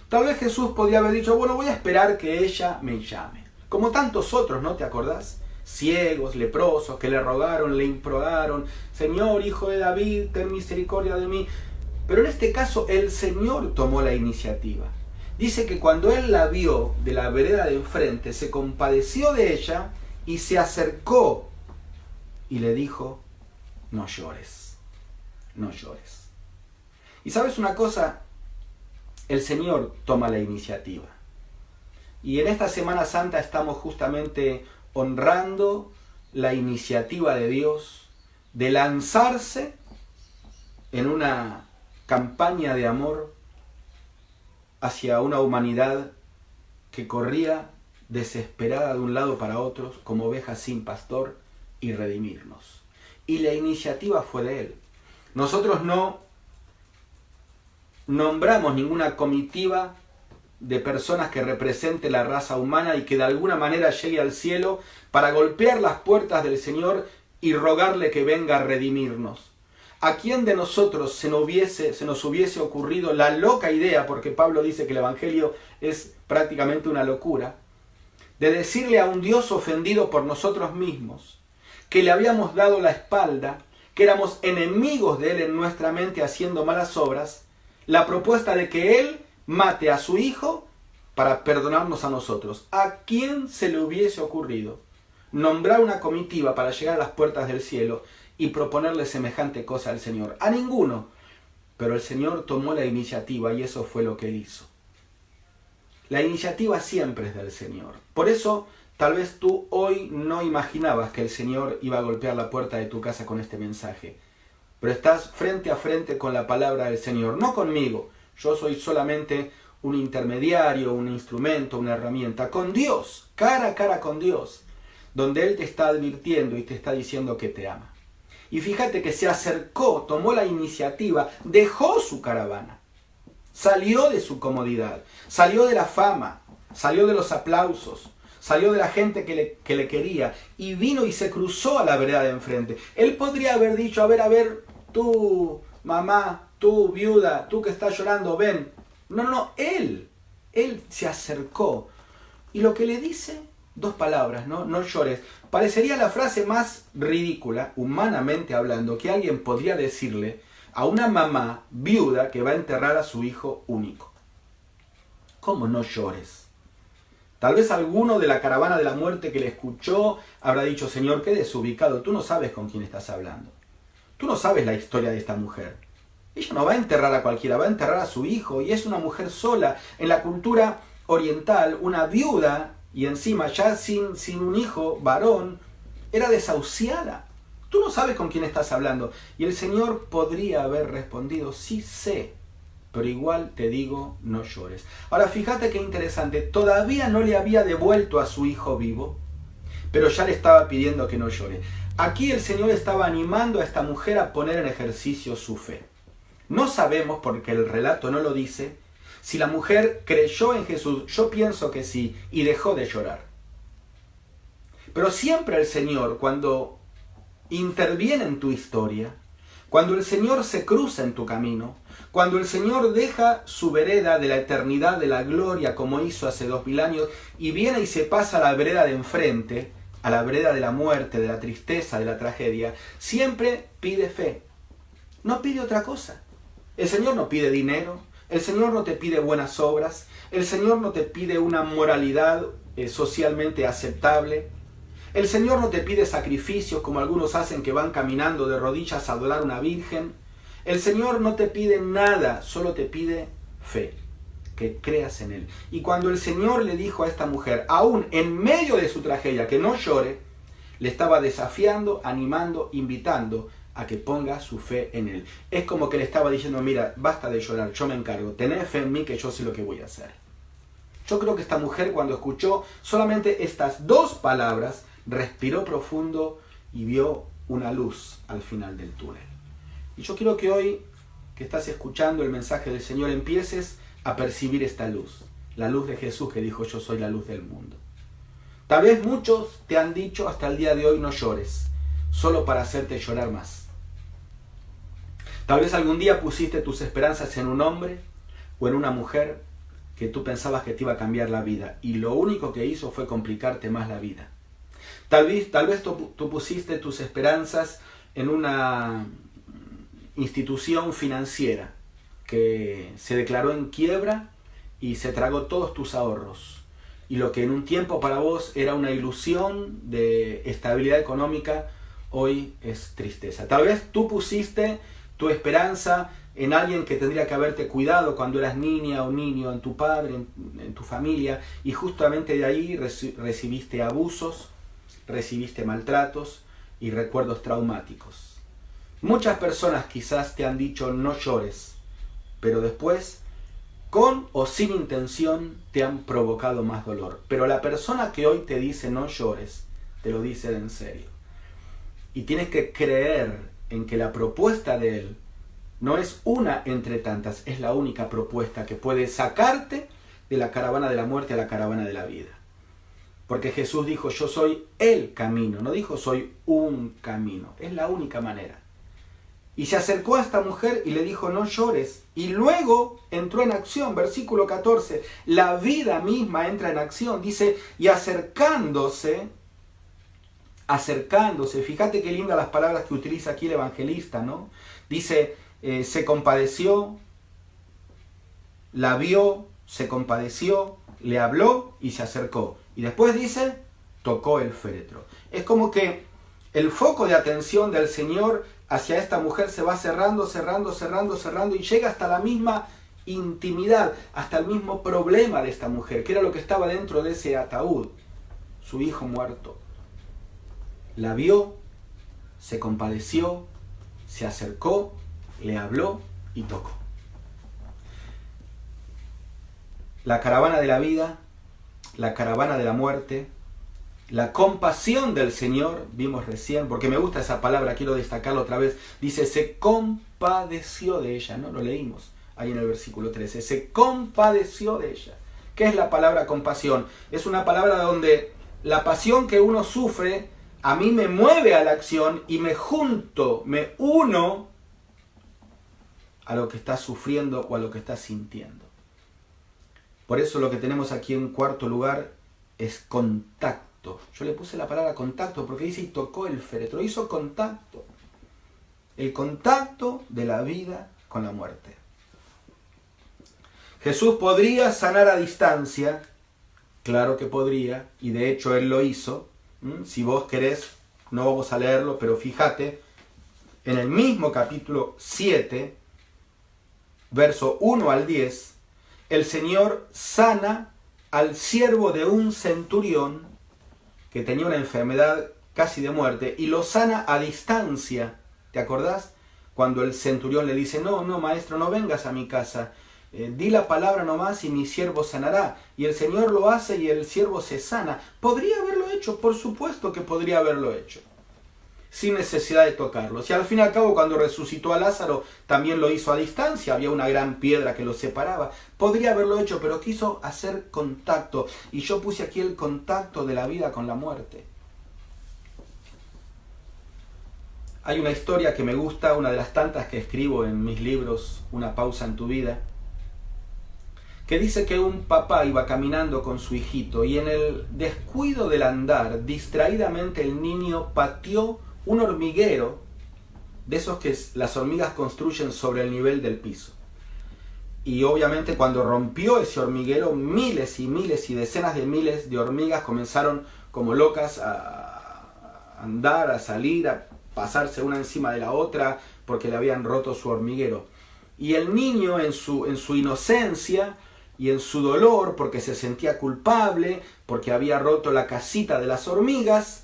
Tal vez Jesús podía haber dicho, bueno, voy a esperar que ella me llame. Como tantos otros, ¿no te acordás? Ciegos, leprosos, que le rogaron, le imploraron, Señor, Hijo de David, ten misericordia de mí. Pero en este caso, el Señor tomó la iniciativa. Dice que cuando él la vio de la vereda de enfrente, se compadeció de ella y se acercó y le dijo, no llores, no llores. Y ¿sabes una cosa? El Señor toma la iniciativa. Y en esta Semana Santa estamos justamente honrando la iniciativa de Dios de lanzarse en una campaña de amor hacia una humanidad que corría desesperada de un lado para otro como ovejas sin pastor y redimirnos. Y la iniciativa fue de Él. Nosotros no nombramos ninguna comitiva de personas que represente la raza humana y que de alguna manera llegue al cielo para golpear las puertas del Señor y rogarle que venga a redimirnos. ¿A quién de nosotros se nos hubiese ocurrido la loca idea, porque Pablo dice que el Evangelio es prácticamente una locura, de decirle a un Dios ofendido por nosotros mismos, que le habíamos dado la espalda, que éramos enemigos de Él en nuestra mente haciendo malas obras, la propuesta de que Él mate a su Hijo para perdonarnos a nosotros? ¿A quién se le hubiese ocurrido nombrar una comitiva para llegar a las puertas del cielo y proponerle semejante cosa al Señor? A ninguno. Pero el Señor tomó la iniciativa y eso fue lo que Él hizo. La iniciativa siempre es del Señor. Por eso, tal vez tú hoy no imaginabas que el Señor iba a golpear la puerta de tu casa con este mensaje. Pero estás frente a frente con la palabra del Señor, no conmigo. Yo soy solamente un intermediario, un instrumento, una herramienta. Con Dios, cara a cara con Dios, donde Él te está advirtiendo y te está diciendo que te ama. Y fíjate que se acercó, tomó la iniciativa, dejó su caravana, salió de su comodidad, salió de la fama, salió de los aplausos, salió de la gente que le quería y vino y se cruzó a la vereda de enfrente. Él podría haber dicho, a ver, tú, mamá, tú, viuda, tú que estás llorando, ven. No, él se acercó. Y lo que le dice, dos palabras, no llores. Parecería la frase más ridícula, humanamente hablando, que alguien podría decirle a una mamá viuda que va a enterrar a su hijo único. ¿Cómo no llores? Tal vez alguno de la caravana de la muerte que le escuchó habrá dicho, Señor, qué desubicado, tú no sabes con quién estás hablando. Tú no sabes la historia de esta mujer. Ella no va a enterrar a cualquiera, va a enterrar a su hijo y es una mujer sola. En la cultura oriental, una viuda y encima ya sin un hijo varón, era desahuciada. Tú no sabes con quién estás hablando. Y el Señor podría haber respondido, sí sé, pero igual te digo, no llores. Ahora fíjate qué interesante, todavía no le había devuelto a su hijo vivo, pero ya le estaba pidiendo que no llore. Aquí el Señor estaba animando a esta mujer a poner en ejercicio su fe. No sabemos, porque el relato no lo dice, si la mujer creyó en Jesús. Yo pienso que sí, y dejó de llorar. Pero siempre el Señor, cuando interviene en tu historia, cuando el Señor se cruza en tu camino, cuando el Señor deja su vereda de la eternidad, de la gloria, como hizo hace 2000 años, y viene y se pasa a la vereda de enfrente, a la vereda de la muerte, de la tristeza, de la tragedia, siempre pide fe. No pide otra cosa. El Señor no pide dinero, el Señor no te pide buenas obras, el Señor no te pide una moralidad socialmente aceptable, el Señor no te pide sacrificios como algunos hacen que van caminando de rodillas a adorar a una virgen. El Señor no te pide nada, solo te pide fe, que creas en Él. Y cuando el Señor le dijo a esta mujer, aún en medio de su tragedia, que no llore, le estaba desafiando, animando, invitando a que ponga su fe en Él. Es como que le estaba diciendo, mira, basta de llorar, yo me encargo, tened fe en mí que yo sé lo que voy a hacer. Yo creo que esta mujer, cuando escuchó solamente estas dos palabras, respiró profundo y vio una luz al final del túnel. Y yo quiero que hoy, que estás escuchando el mensaje del Señor, empieces a percibir esta luz, la luz de Jesús que dijo, yo soy la luz del mundo. Tal vez muchos te han dicho hasta el día de hoy, no llores. solo para hacerte llorar más. Tal vez algún día pusiste tus esperanzas en un hombre o en una mujer que tú pensabas que te iba a cambiar la vida y lo único que hizo fue complicarte más la vida. Tal vez tú pusiste tus esperanzas en una institución financiera que se declaró en quiebra y se tragó todos tus ahorros. Y lo que en un tiempo para vos era una ilusión de estabilidad económica, hoy es tristeza. Tal vez tú pusiste tu esperanza en alguien que tendría que haberte cuidado cuando eras niña o niño, en tu padre, en tu familia, y justamente de ahí recibiste abusos, recibiste maltratos y recuerdos traumáticos. Muchas personas quizás te han dicho no llores, pero después, con o sin intención, te han provocado más dolor. Pero la persona que hoy te dice no llores, te lo dice en serio. Y tienes que creer en que la propuesta de él no es una entre tantas, es la única propuesta que puede sacarte de la caravana de la muerte a la caravana de la vida. Porque Jesús dijo, yo soy el camino, no dijo soy un camino, es la única manera. Y se acercó a esta mujer y le dijo, no llores. Y luego entró en acción, versículo 14, la vida misma entra en acción, dice, y acercándose, fíjate qué lindas las palabras que utiliza aquí el evangelista, ¿no? Dice, se compadeció, la vio, se compadeció, le habló y se acercó. Y después dice, tocó el féretro. Es como que el foco de atención del Señor hacia esta mujer se va cerrando y llega hasta la misma intimidad, hasta el mismo problema de esta mujer, que era lo que estaba dentro de ese ataúd, su hijo muerto. La vio, se compadeció, se acercó, le habló y tocó. La caravana de la vida, la caravana de la muerte, la compasión del Señor, vimos recién, porque me gusta esa palabra, quiero destacarlo otra vez, dice, se compadeció de ella, ¿no? Lo leímos ahí en el versículo 13, se compadeció de ella. ¿Qué es la palabra compasión? Es una palabra donde la pasión que uno sufre a mí me mueve a la acción y me uno a lo que estás sufriendo o a lo que estás sintiendo. Por eso lo que tenemos aquí en cuarto lugar es contacto. Yo le puse la palabra contacto porque dice y tocó el féretro, hizo contacto. El contacto de la vida con la muerte. Jesús podría sanar a distancia, claro que podría, y de hecho Él lo hizo. Si vos querés, no vamos a leerlo, pero fíjate, en el mismo capítulo 7, verso 1 al 10, el Señor sana al siervo de un centurión que tenía una enfermedad casi de muerte y lo sana a distancia. ¿Te acordás? Cuando el centurión le dice, no, maestro, no vengas a mi casa, di la palabra nomás y mi siervo sanará. Y el Señor lo hace y el siervo se sana. ¿Podría haberlo hecho? Por supuesto que podría haberlo hecho, sin necesidad de tocarlo. Si al fin y al cabo cuando resucitó a Lázaro también lo hizo a distancia, había una gran piedra que lo separaba. Podría haberlo hecho, pero quiso hacer contacto. Y yo puse aquí el contacto de la vida con la muerte. Hay una historia que me gusta, una de las tantas que escribo en mis libros, Una pausa en tu vida, que dice que un papá iba caminando con su hijito y en el descuido del andar, distraídamente el niño pateó un hormiguero, de esos que las hormigas construyen sobre el nivel del piso. Y obviamente cuando rompió ese hormiguero, miles y decenas de miles de hormigas comenzaron como locas a andar, a salir, a pasarse una encima de la otra porque le habían roto su hormiguero. Y el niño en su inocencia y en su dolor, porque se sentía culpable, porque había roto la casita de las hormigas,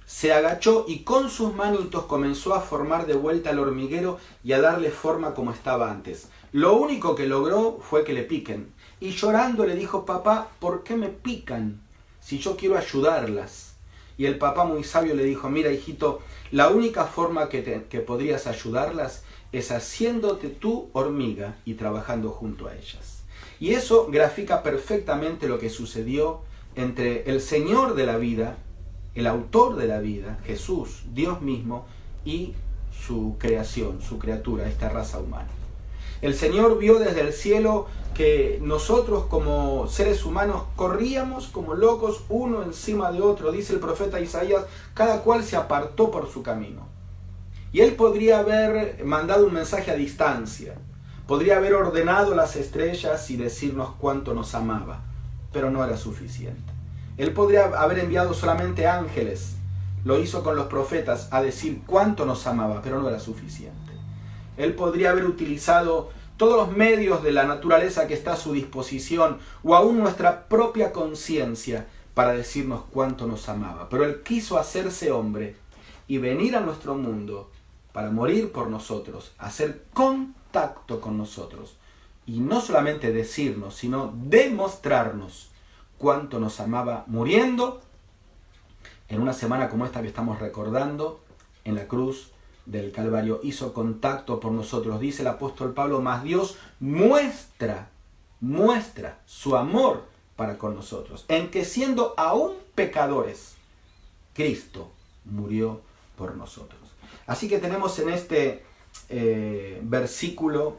se agachó y con sus manitos comenzó a formar de vuelta el hormiguero y a darle forma como estaba antes. Lo único que logró fue que le piquen. Y llorando le dijo, papá, ¿por qué me pican si yo quiero ayudarlas? Y el papá muy sabio le dijo, mira hijito, la única forma que podrías ayudarlas es haciéndote tu hormiga y trabajando junto a ellas. Y eso grafica perfectamente lo que sucedió entre el Señor de la vida el autor de la vida, Jesús, Dios mismo, y su creación, su criatura, esta raza humana. El Señor vio desde el cielo que nosotros como seres humanos corríamos como locos uno encima de otro, dice el profeta Isaías, cada cual se apartó por su camino. Y Él podría haber mandado un mensaje a distancia, podría haber ordenado las estrellas y decirnos cuánto nos amaba, pero no era suficiente. Él podría haber enviado solamente ángeles, lo hizo con los profetas, a decir cuánto nos amaba, pero no era suficiente. Él podría haber utilizado todos los medios de la naturaleza que está a su disposición, o aún nuestra propia conciencia, para decirnos cuánto nos amaba. Pero Él quiso hacerse hombre y venir a nuestro mundo para morir por nosotros, hacer contacto con nosotros. Y no solamente decirnos, sino demostrarnos cuánto nos amaba, muriendo en una semana como esta que estamos recordando, en la cruz del Calvario. Hizo contacto por nosotros. Dice el apóstol Pablo, mas Dios muestra su amor para con nosotros, en que siendo aún pecadores, Cristo murió por nosotros. Así que tenemos en este versículo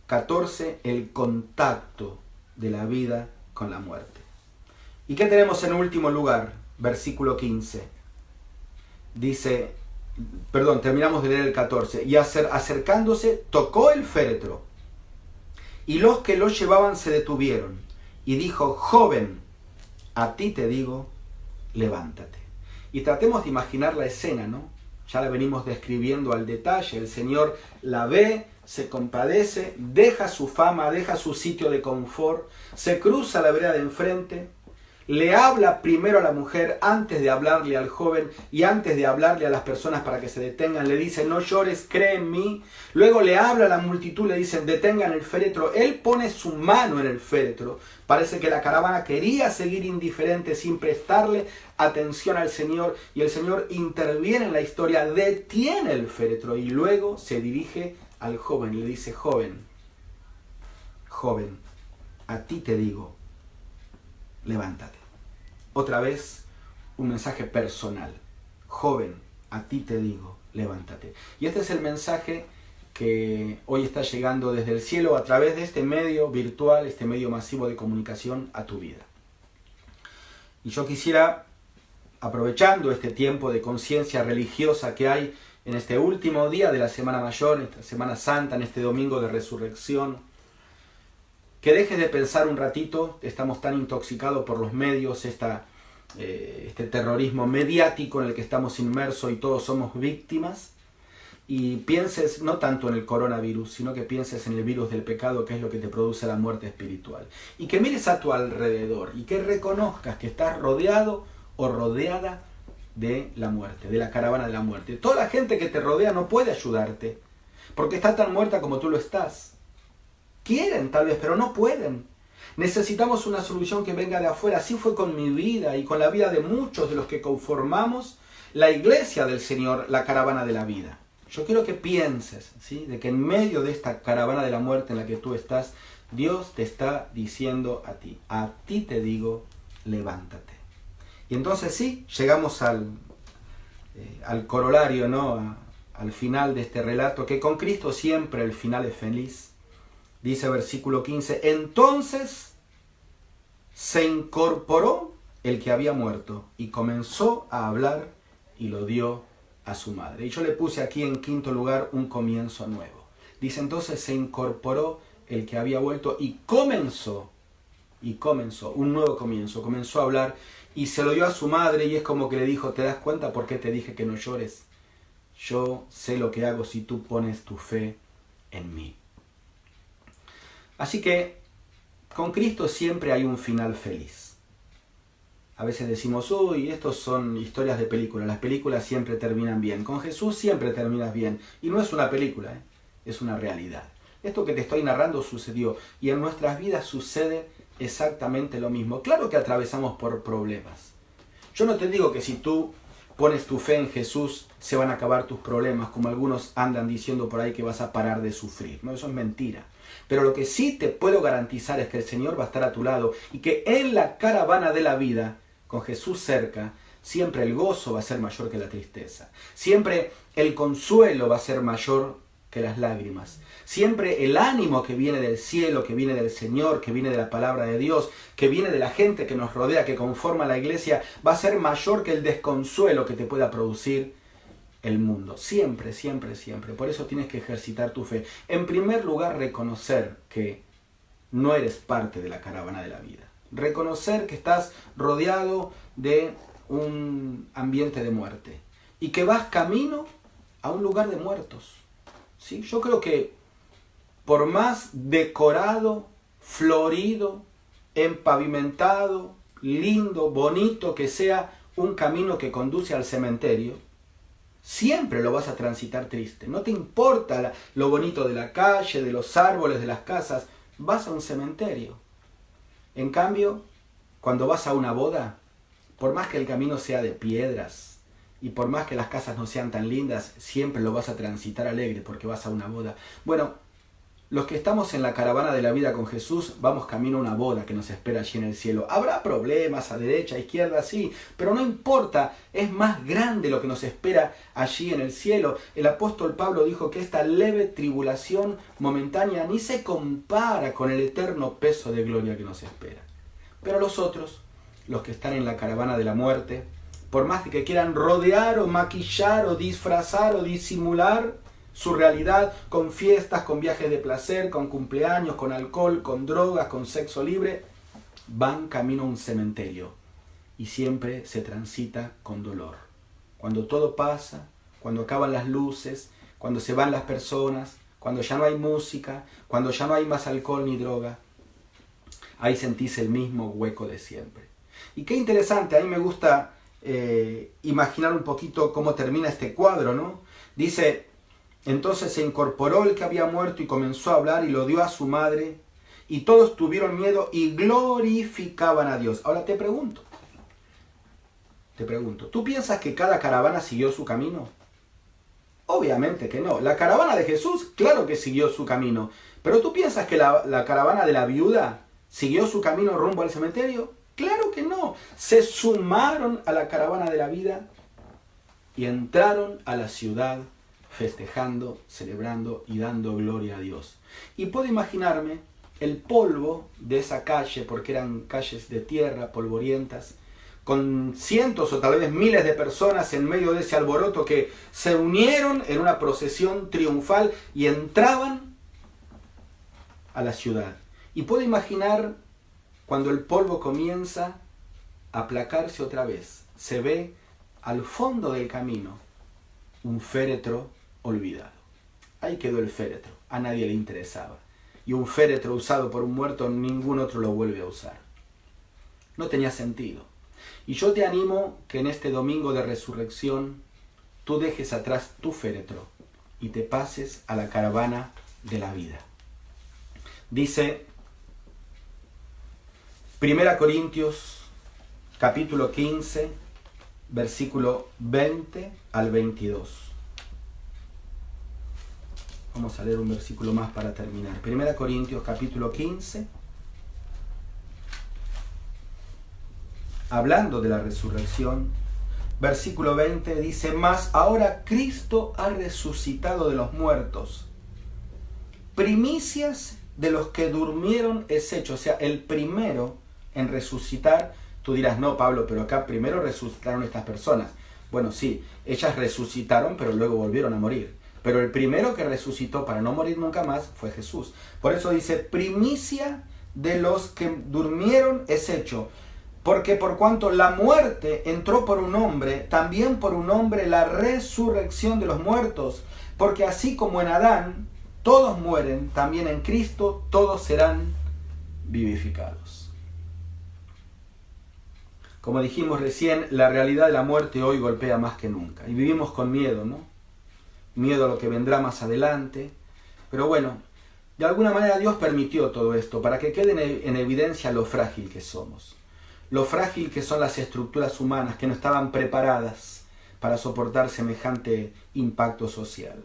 14 el contacto de la vida con la muerte. ¿Y qué tenemos en último lugar? Versículo 15. Dice, terminamos de leer el 14. Y acercándose, tocó el féretro, y los que lo llevaban se detuvieron. Y dijo, joven, a ti te digo, levántate. Y tratemos de imaginar la escena, ¿no? Ya la venimos describiendo al detalle. El Señor la ve, se compadece, deja su fama, deja su sitio de confort, se cruza la vereda de enfrente, le habla primero a la mujer antes de hablarle al joven y antes de hablarle a las personas para que se detengan. Le dice, no llores, cree en mí. Luego le habla a la multitud, le dicen, detengan el féretro. Él pone su mano en el féretro. Parece que la caravana quería seguir indiferente sin prestarle atención al Señor. Y el Señor interviene en la historia, detiene el féretro y luego se dirige al joven y le dice, joven, a ti te digo, levántate. Otra vez, un mensaje personal. Joven, a ti te digo, levántate. Y este es el mensaje que hoy está llegando desde el cielo a través de este medio virtual, este medio masivo de comunicación a tu vida. Y yo quisiera, aprovechando este tiempo de conciencia religiosa que hay en este último día de la Semana Mayor, en esta Semana Santa, en este domingo de resurrección, que dejes de pensar un ratito, estamos tan intoxicados por los medios, este terrorismo mediático en el que estamos inmersos y todos somos víctimas, y pienses no tanto en el coronavirus, sino que pienses en el virus del pecado, que es lo que te produce la muerte espiritual. Y que mires a tu alrededor y que reconozcas que estás rodeado o rodeada de la muerte, de la caravana de la muerte. Toda la gente que te rodea no puede ayudarte, porque está tan muerta como tú lo estás. Quieren tal vez, pero no pueden. Necesitamos una solución que venga de afuera. Así fue con mi vida y con la vida de muchos de los que conformamos la iglesia del Señor, la caravana de la vida. Yo quiero que pienses, ¿sí?, de que en medio de esta caravana de la muerte en la que tú estás, Dios te está diciendo a ti te digo, levántate. Y entonces sí, llegamos al corolario, ¿no?, al final de este relato, que con Cristo siempre el final es feliz. Dice versículo 15, entonces se incorporó el que había muerto y comenzó a hablar y lo dio a su madre. Y yo le puse aquí en quinto lugar un comienzo nuevo. Dice entonces se incorporó el que había vuelto y comenzó un nuevo comienzo. Comenzó a hablar y se lo dio a su madre y es como que le dijo, ¿te das cuenta por qué te dije que no llores? Yo sé lo que hago si tú pones tu fe en mí. Así que con Cristo siempre hay un final feliz. A veces decimos, uy, estos son historias de película, las películas siempre terminan bien. Con Jesús siempre terminas bien. Y no es una película, es una realidad. Esto que te estoy narrando sucedió y en nuestras vidas sucede exactamente lo mismo. Claro que atravesamos por problemas. Yo no te digo que si tú pones tu fe en Jesús se van a acabar tus problemas, como algunos andan diciendo por ahí que vas a parar de sufrir. No, eso es mentira. Pero lo que sí te puedo garantizar es que el Señor va a estar a tu lado y que en la caravana de la vida con Jesús cerca, siempre el gozo va a ser mayor que la tristeza. Siempre el consuelo va a ser mayor que las lágrimas. Siempre el ánimo que viene del cielo, que viene del Señor, que viene de la palabra de Dios, que viene de la gente que nos rodea, que conforma la iglesia, va a ser mayor que el desconsuelo que te pueda producir el mundo. Siempre, siempre, siempre. Por eso tienes que ejercitar tu fe. En primer lugar, reconocer que no eres parte de la caravana de la vida. Reconocer que estás rodeado de un ambiente de muerte y que vas camino a un lugar de muertos. ¿Sí? Yo creo que por más decorado, florido, empavimentado, lindo, bonito que sea un camino que conduce al cementerio, siempre lo vas a transitar triste. No te importa lo bonito de la calle, de los árboles, de las casas, vas a un cementerio. En cambio, cuando vas a una boda, por más que el camino sea de piedras y por más que las casas no sean tan lindas, siempre lo vas a transitar alegre porque vas a una boda. Bueno, los que estamos en la caravana de la vida con Jesús, vamos camino a una boda que nos espera allí en el cielo. Habrá problemas a derecha, a izquierda, sí, pero no importa, es más grande lo que nos espera allí en el cielo. El apóstol Pablo dijo que esta leve tribulación momentánea ni se compara con el eterno peso de gloria que nos espera. Pero los otros, los que están en la caravana de la muerte, por más que quieran rodear o maquillar o disfrazar o disimular su realidad con fiestas, con viajes de placer, con cumpleaños, con alcohol, con drogas, con sexo libre, van camino a un cementerio y siempre se transita con dolor. Cuando todo pasa, cuando acaban las luces, cuando se van las personas, cuando ya no hay música, cuando ya no hay más alcohol ni droga, ahí sentís el mismo hueco de siempre. Y qué interesante, a mí me gusta imaginar un poquito cómo termina este cuadro, ¿no? Dice: entonces se incorporó el que había muerto y comenzó a hablar y lo dio a su madre, y todos tuvieron miedo y glorificaban a Dios. Ahora te pregunto, ¿tú piensas que cada caravana siguió su camino? Obviamente que no. La caravana de Jesús, claro que siguió su camino. ¿Pero tú piensas que la caravana de la viuda siguió su camino rumbo al cementerio? Claro que no. Se sumaron a la caravana de la vida y entraron a la ciudad festejando, celebrando y dando gloria a Dios. Y puedo imaginarme el polvo de esa calle, porque eran calles de tierra, polvorientas, con cientos o tal vez miles de personas en medio de ese alboroto que se unieron en una procesión triunfal y entraban a la ciudad. Y puedo imaginar cuando el polvo comienza a aplacarse otra vez, se ve al fondo del camino un féretro olvidado. Ahí quedó el féretro, a nadie le interesaba. Y un féretro usado por un muerto, ningún otro lo vuelve a usar. No tenía sentido. Y yo te animo que en este domingo de resurrección tú dejes atrás tu féretro y te pases a la caravana de la vida. Dice 1 Corintios capítulo 15, versículo 20 al 22. Vamos a leer un versículo más para terminar. 1 Corintios capítulo 15. Hablando de la resurrección, versículo 20 dice: mas ahora Cristo ha resucitado de los muertos, primicias de los que durmieron es hecho. O sea, el primero en resucitar. Tú dirás: no, Pablo, pero acá primero resucitaron estas personas. Bueno, sí, ellas resucitaron, pero luego volvieron a morir. Pero el primero que resucitó para no morir nunca más fue Jesús. Por eso dice: primicia de los que durmieron es hecho. Porque por cuanto la muerte entró por un hombre, también por un hombre la resurrección de los muertos. Porque así como en Adán todos mueren, también en Cristo todos serán vivificados. Como dijimos recién, la realidad de la muerte hoy golpea más que nunca. Y vivimos con miedo, ¿no? Miedo a lo que vendrá más adelante. Pero bueno, de alguna manera Dios permitió todo esto para que quede en evidencia lo frágil que somos. Lo frágil que son las estructuras humanas que no estaban preparadas para soportar semejante impacto social.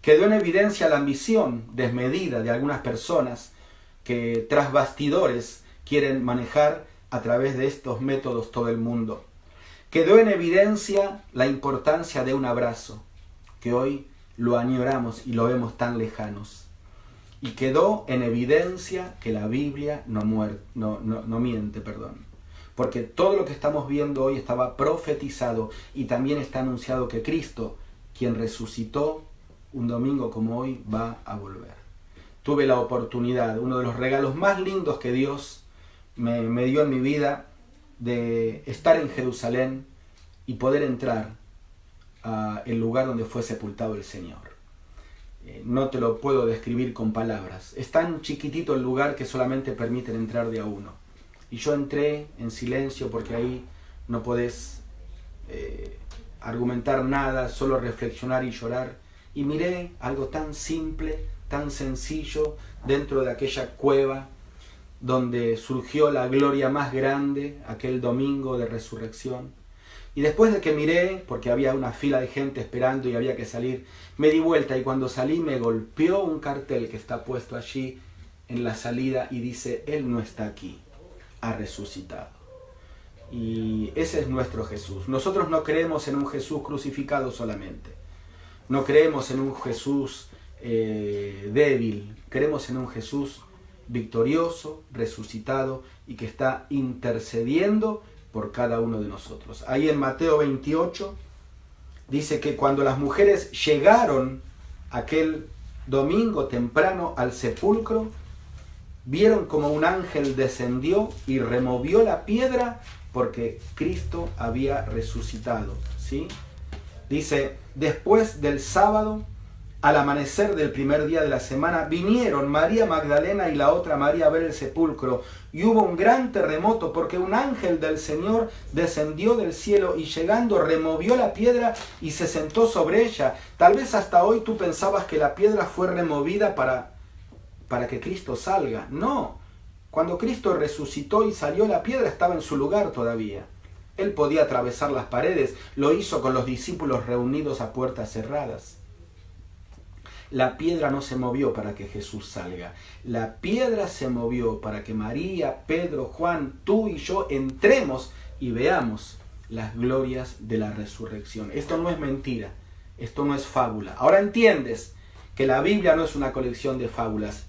Quedó en evidencia la ambición desmedida de algunas personas que tras bastidores quieren manejar a través de estos métodos todo el mundo. Quedó en evidencia la importancia de un abrazo, que hoy lo añoramos y lo vemos tan lejanos. Y quedó en evidencia que la Biblia no miente. Porque todo lo que estamos viendo hoy estaba profetizado y también está anunciado que Cristo, quien resucitó un domingo como hoy, va a volver. Tuve la oportunidad, uno de los regalos más lindos que Dios me dio en mi vida, de estar en Jerusalén y poder entrar al lugar donde fue sepultado el Señor. No te lo puedo describir con palabras. Es tan chiquitito el lugar que solamente permiten entrar de a uno. Y yo entré en silencio porque ahí no podés argumentar nada, solo reflexionar y llorar. Y miré algo tan simple, tan sencillo, dentro de aquella cueva donde surgió la gloria más grande, aquel domingo de resurrección. Y después de que miré, porque había una fila de gente esperando y había que salir, me di vuelta y cuando salí me golpeó un cartel que está puesto allí en la salida y dice: Él no está aquí, ha resucitado. Y ese es nuestro Jesús. Nosotros no creemos en un Jesús crucificado solamente. No creemos en un Jesús débil. Creemos en un Jesús victorioso, resucitado y que está intercediendo por cada uno de nosotros. Ahí en Mateo 28 dice que cuando las mujeres llegaron aquel domingo temprano al sepulcro, vieron como un ángel descendió y removió la piedra porque Cristo había resucitado, ¿sí? Dice: después del sábado, al amanecer del primer día de la semana, vinieron María Magdalena y la otra María a ver el sepulcro, y hubo un gran terremoto porque un ángel del Señor descendió del cielo y llegando removió la piedra y se sentó sobre ella. Tal vez hasta hoy tú pensabas que la piedra fue removida para que Cristo salga. No, cuando Cristo resucitó y salió, la piedra estaba en su lugar todavía. Él podía atravesar las paredes, lo hizo con los discípulos reunidos a puertas cerradas. La piedra no se movió para que Jesús salga. La piedra se movió para que María, Pedro, Juan, tú y yo entremos y veamos las glorias de la resurrección. Esto no es mentira, esto no es fábula. Ahora entiendes que la Biblia no es una colección de fábulas.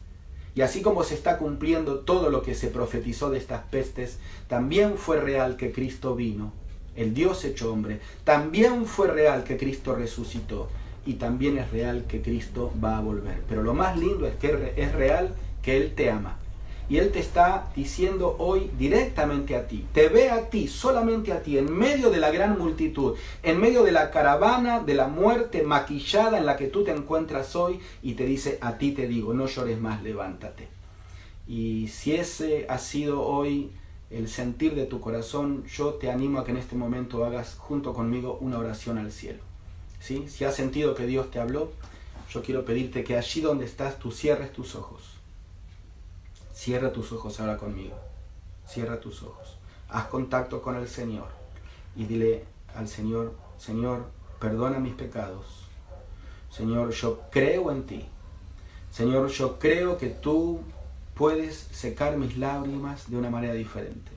Y así como se está cumpliendo todo lo que se profetizó de estas pestes, también fue real que Cristo vino, el Dios hecho hombre. También fue real que Cristo resucitó. Y también es real que Cristo va a volver. Pero lo más lindo es que es real que Él te ama. Y Él te está diciendo hoy directamente a ti. Te ve a ti, solamente a ti, en medio de la gran multitud, en medio de la caravana de la muerte maquillada en la que tú te encuentras hoy, y te dice: a ti te digo, no llores más, levántate. Y si ese ha sido hoy el sentir de tu corazón, yo te animo a que en este momento hagas junto conmigo una oración al cielo. ¿Sí? Si has sentido que Dios te habló, yo quiero pedirte que allí donde estás tú cierres tus ojos. Cierra tus ojos ahora conmigo. Cierra tus ojos. Haz contacto con el Señor y dile al Señor: Señor, perdona mis pecados. Señor, yo creo en ti. Señor, yo creo que tú puedes secar mis lágrimas de una manera diferente.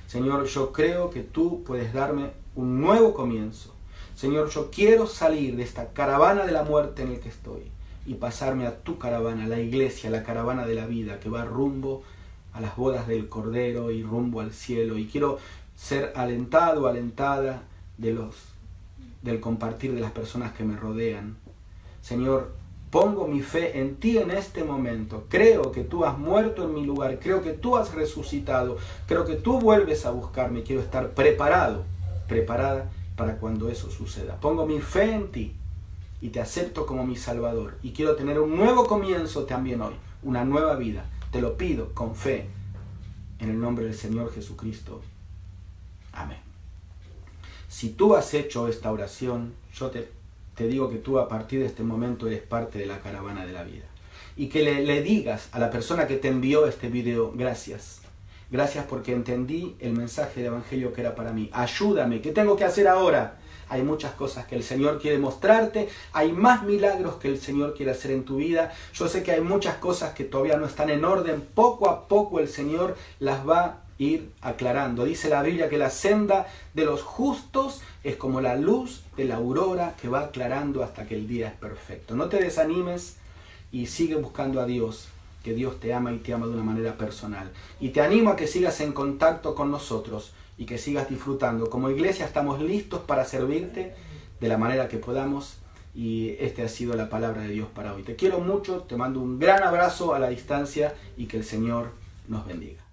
Señor, yo creo que tú puedes darme un nuevo comienzo. Señor, yo quiero salir de esta caravana de la muerte en la que estoy y pasarme a tu caravana, la iglesia, la caravana de la vida que va rumbo a las bodas del Cordero y rumbo al cielo. Y quiero ser alentado, alentada del compartir de las personas que me rodean. Señor, pongo mi fe en ti en este momento. Creo que tú has muerto en mi lugar. Creo que tú has resucitado. Creo que tú vuelves a buscarme. Quiero estar preparada para cuando eso suceda. Pongo mi fe en ti y te acepto como mi Salvador. Y quiero tener un nuevo comienzo también hoy, una nueva vida. Te lo pido con fe, en el nombre del Señor Jesucristo. Amén. Si tú has hecho esta oración, yo te digo que tú a partir de este momento eres parte de la caravana de la vida. Y que le digas a la persona que te envió este video: gracias. Gracias porque entendí el mensaje de evangelio que era para mí. Ayúdame, ¿qué tengo que hacer ahora? Hay muchas cosas que el Señor quiere mostrarte, hay más milagros que el Señor quiere hacer en tu vida. Yo sé que hay muchas cosas que todavía no están en orden. Poco a poco el Señor las va ir aclarando. Dice la Biblia que la senda de los justos es como la luz de la aurora que va aclarando hasta que el día es perfecto. No te desanimes y sigue buscando a Dios, que Dios te ama y te ama de una manera personal. Y te animo a que sigas en contacto con nosotros y que sigas disfrutando. Como iglesia estamos listos para servirte de la manera que podamos. Y esta ha sido la palabra de Dios para hoy. Te quiero mucho, te mando un gran abrazo a la distancia y que el Señor nos bendiga.